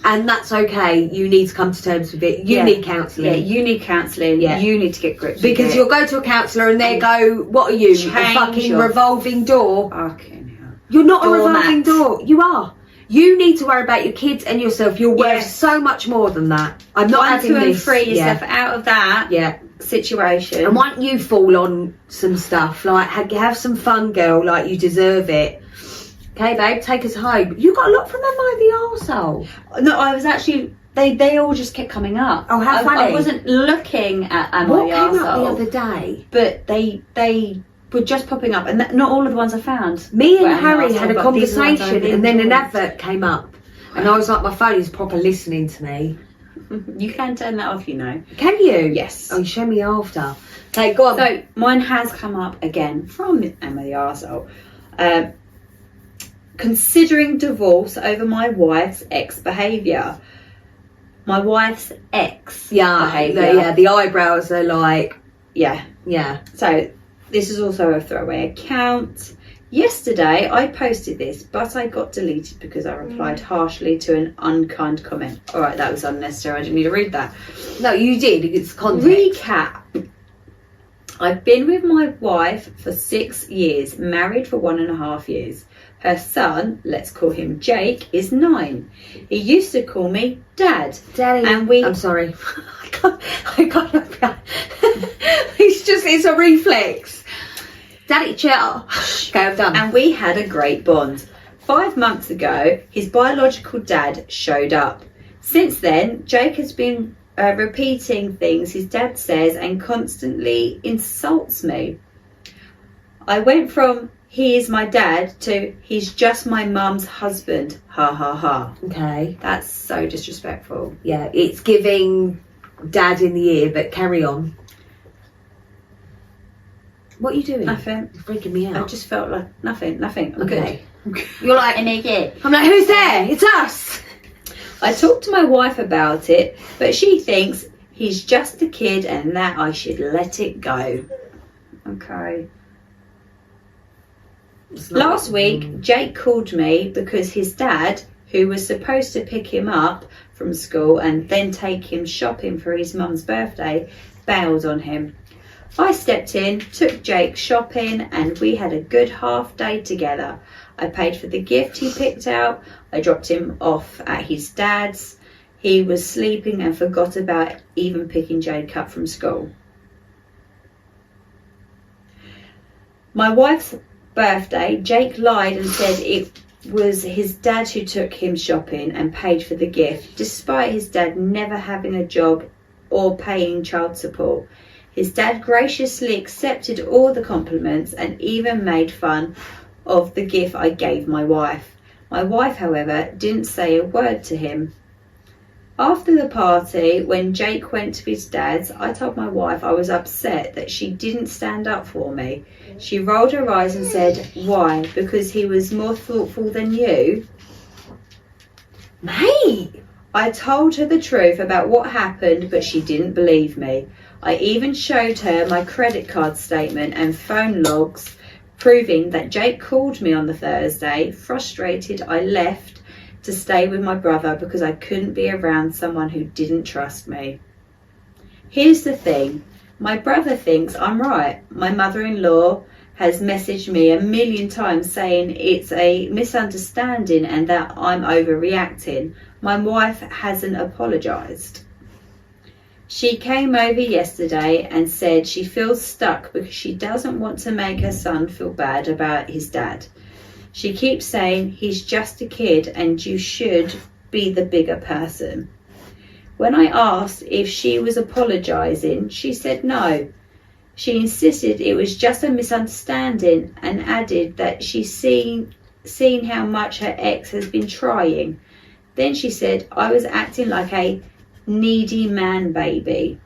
and that's okay. You need to come to terms with it. You Yeah. need counselling. Yeah, you need counselling. Yeah. You need to get grips Because with it. you'll go to a counsellor and they go, "What are you? A Change fucking your- revolving door?" Fucking hell. You're not a Doormat. revolving door. You are. You need to worry about your kids and yourself. You're worth Yes. so much more than that. I'm not 1, having 2 and this. 3 yeah. yourself out of that Yeah. situation. And once you fall on some stuff, like have some fun, girl. Like you deserve it. Okay, babe, take us home. You got a lot from Am I the Arsehole? No, I was actually. They all just kept coming up. Oh, how I funny. wasn't looking at Am What I the came up the Arsehole, other day? but they were just popping up, and not all of the ones I found. Me and were Am I the Harry Arsehole, had a but these are the ones I conversation, really and then an enjoyed. advert came up, and I was like, my phone is proper listening to me. You can turn that off, you know. Can you? Yes. Oh, you show me after. Okay, go on. So mine has come up again from Am I the Arsehole. Considering divorce over my wife's ex-behaviour. My wife's ex-behaviour. the eyebrows are like, Yeah. yeah. So this is also a throwaway account. Yesterday I posted this, but I got deleted because I replied harshly to an unkind comment. All right, that was unnecessary. I didn't need to read that. No, you did. It's context. Recap. I've been with my wife for 6 years, married for 1.5 years. Her son, let's call him Jake, is 9. He used to call me Dad. Daddy. And we- I'm sorry. I can't it's a reflex. Daddy, chill. Okay, I'm done. And we had a great bond. 5 months ago, his biological dad showed up. Since then, Jake has been repeating things his dad says and constantly insults me. I went from he is my dad to he's just my mum's husband. Ha ha ha. Okay. That's so disrespectful. Yeah, it's giving dad in the ear, but carry on. What are you doing? Nothing. You're freaking me I out. just felt like nothing. I'm Okay. good. You're like, And again. I'm like, who's there? It's us. I talked to my wife about it, but she thinks he's just a kid and that I should let it go. Okay. It's not- Last week, Jake called me because his dad, who was supposed to pick him up from school and then take him shopping for his mum's birthday, bailed on him. I stepped in, took Jake shopping, and we had a good half day together. I paid for the gift he picked out. I dropped him off at his dad's. He was sleeping and forgot about even picking Jake up from school. My wife's birthday, Jake lied and said it was his dad who took him shopping and paid for the gift, despite his dad never having a job or paying child support. His dad graciously accepted all the compliments and even made fun of the gift I gave my wife. My wife, however, didn't say a word to him. After the party, when Jake went to his dad's, I told my wife I was upset that she didn't stand up for me. She rolled her eyes and said, why? Because he was more thoughtful than you? Mate! I told her the truth about what happened, but she didn't believe me. I even showed her my credit card statement and phone logs proving that Jake called me on the Thursday. Frustrated, I left to stay with my brother because I couldn't be around someone who didn't trust me. Here's the thing. My brother thinks I'm right. My mother-in-law has messaged me a million times saying it's a misunderstanding and that I'm overreacting. My wife hasn't apologised. She came over yesterday and said she feels stuck because she doesn't want to make her son feel bad about his dad. She keeps saying he's just a kid and you should be the bigger person. When I asked if she was apologising, she said no. She insisted it was just a misunderstanding and added that she's seen how much her ex has been trying. Then she said I was acting like a needy man baby.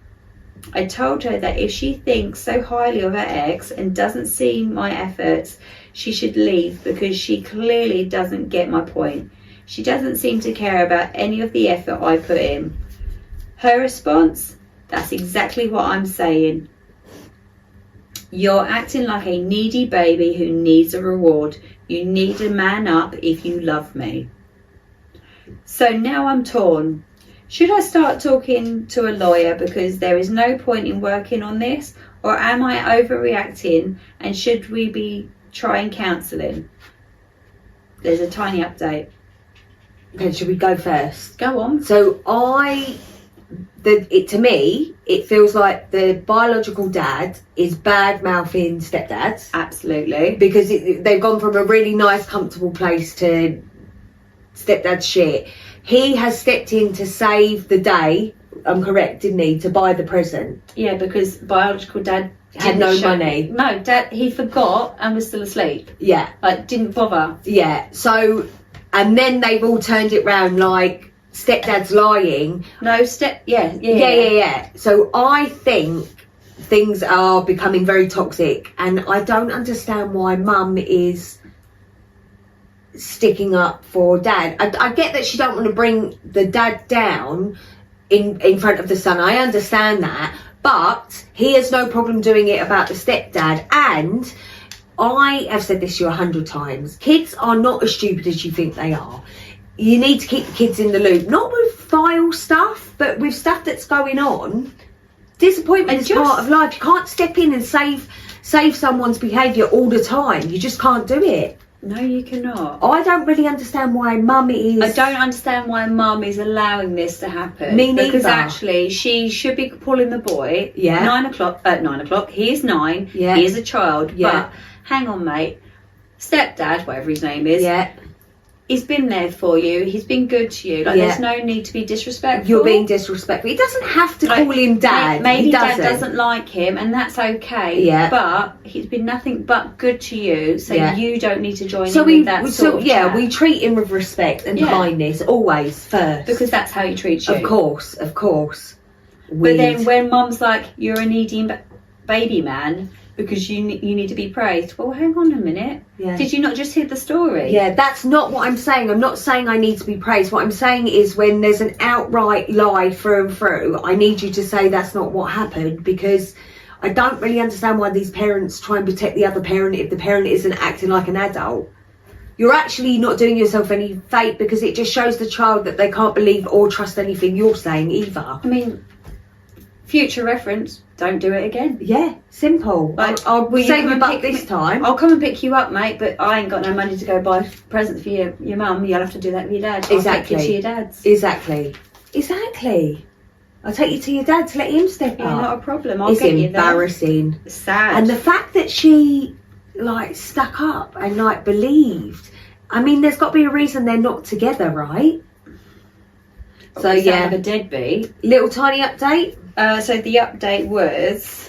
I told her that if she thinks so highly of her ex and doesn't see my efforts, she should leave because she clearly doesn't get my point. She doesn't seem to care about any of the effort I put in. Her response, that's exactly what I'm saying. You're acting like a needy baby who needs a reward. You need to man up if you love me. So now I'm torn. Should I start talking to a lawyer because there is no point in working on this? Or am I overreacting and should we be trying counselling? There's a tiny update. Okay, should we go first? Go on. So to me, it feels like the biological dad is bad-mouthing stepdads. Absolutely. Because they've gone from a really nice, comfortable place to stepdad shit. He has stepped in to save the day, I'm correct, didn't he, to buy the present? Yeah, because biological dad had no money. No, dad, he forgot and was still asleep. Yeah. Like, didn't bother. Yeah, so, and then they've all turned it round like, stepdad's lying. No, Yeah. So I think things are becoming very toxic and I don't understand why mum is sticking up for dad. I get that she don't want to bring the dad down in front of the son. I understand that, but he has no problem doing it about the stepdad. And I have said this to you 100 times. Kids are not as stupid as you think they are. You need to keep the kids in the loop, not with vile stuff, but with stuff that's going on. Disappointment is part of life. You can't step in and save someone's behaviour all the time. You just can't do it. No, you cannot. I don't really understand why mum is... I don't understand why mum is allowing this to happen. Me neither. Because actually, she should be pulling the boy. Yeah. 9 o'clock. He is 9. Yeah. He is a child. Yeah. But, hang on, mate. Stepdad, whatever his name is. Yeah. He's been there for you. He's been good to you. Like, there's no need to be disrespectful. You're being disrespectful. He doesn't have to call him dad. Maybe he dad doesn't like him, and that's okay. Yeah. But he's been nothing but good to you, so you don't need to join in with that chat. We treat him with respect and kindness always first. Because that's how he treats you. Of course. But then when mum's like, you're a needy baby man because you need to be praised. Well, hang on a minute. Yeah. Did you not just hear the story? Yeah, that's not what I'm saying. I'm not saying I need to be praised. What I'm saying is when there's an outright lie through and through, I need you to say that's not what happened, because I don't really understand why these parents try and protect the other parent if the parent isn't acting like an adult. You're actually not doing yourself any favour, because it just shows the child that they can't believe or trust anything you're saying either. I mean, future reference, don't do it again. Yeah, simple. Like, I'll save you back this time. I'll come and pick you up, mate, but I ain't got no money to go buy presents for your mum. You'll have to do that with your dad. Exactly. I'll take you to your dad's. Exactly. I'll take you to your dad's, let him step Yeah, up. not a problem. It's get you there. embarrassing. It's sad. And the fact that she, stuck up and, believed. I mean, there's got to be a reason they're not together, right? So, yeah. A deadbeat. Little tiny update. So the update was,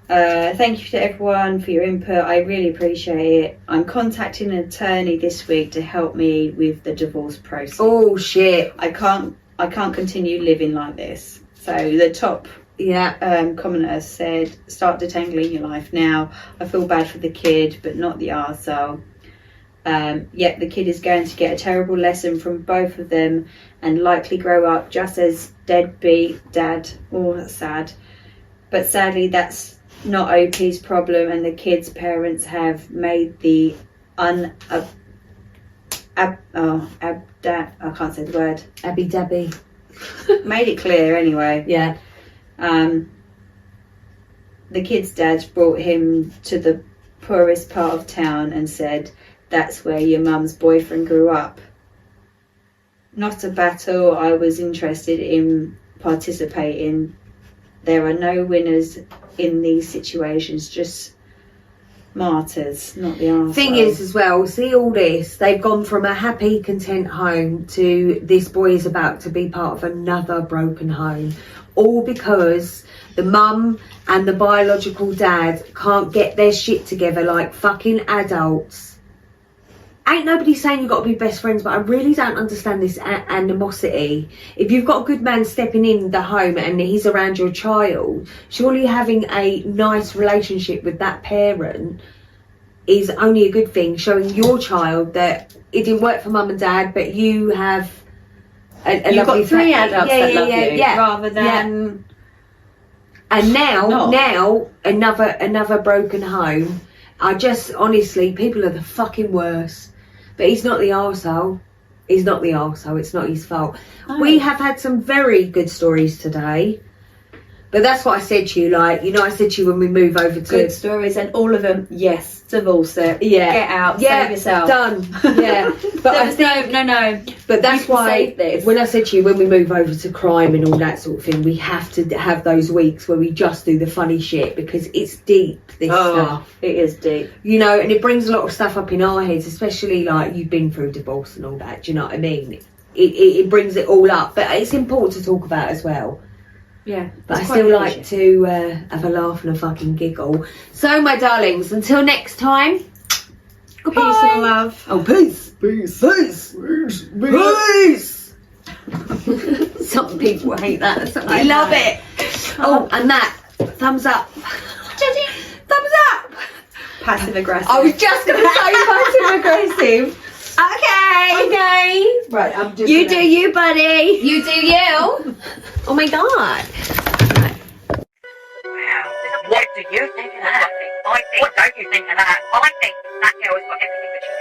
thank you to everyone for your input. I really appreciate it. I'm contacting an attorney this week to help me with the divorce process. Oh, shit. I can't I can't continue living like this. So the top commenter said, start detangling your life now. I feel bad for the kid, but not the arsehole. Yet the kid is going to get a terrible lesson from both of them and likely grow up just as deadbeat dad. Oh, that's sad. But sadly, that's not OP's problem, and the kid's parents have made the I can't say the word. Abby Dabby. Made it clear anyway. Yeah. The kid's dad brought him to the poorest part of town and said, that's where your mum's boyfriend grew up. Not a battle I was interested in participating. There are no winners in these situations, just martyrs, not the arsehole. Thing is as well, see all this, they've gone from a happy, content home to this boy is about to be part of another broken home. All because the mum and the biological dad can't get their shit together like fucking adults. Ain't nobody saying you've got to be best friends, but I really don't understand this animosity. If you've got a good man stepping in the home and he's around your child, surely having a nice relationship with that parent is only a good thing, showing your child that it didn't work for mum and dad, but you have you've got three adults that love you, rather than... And now another broken home. I just, honestly, people are the fucking worst. But he's not the arsehole. He's not the arsehole. It's not his fault. Oh. We have had some very good stories today. But that's what I said to you, like, you know, I said to you when we move over to... Good stories, and all of them, yes, divorce it. Yeah. Get out, save yourself. Done. Yeah. But I think, no. But that's why, when I said to you, when we move over to crime and all that sort of thing, we have to have those weeks where we just do the funny shit, because it's deep, this stuff. It is deep. You know, and it brings a lot of stuff up in our heads, especially, like, you've been through divorce and all that, do you know what I mean? It brings it all up, but it's important to talk about as well. Yeah, but I still like to have a laugh and a fucking giggle. So, my darlings, until next time, goodbye. Peace and love. Oh, peace. Peace. Some people hate that. I love it. Oh, and that thumbs up. Thumbs up. Passive aggressive. I was just going to say passive aggressive. Okay. Right, I'm just. You do you, buddy. You do you. Oh my god. Wow. What do you think of that? I think. What don't you think of that? I think that girl has got everything that she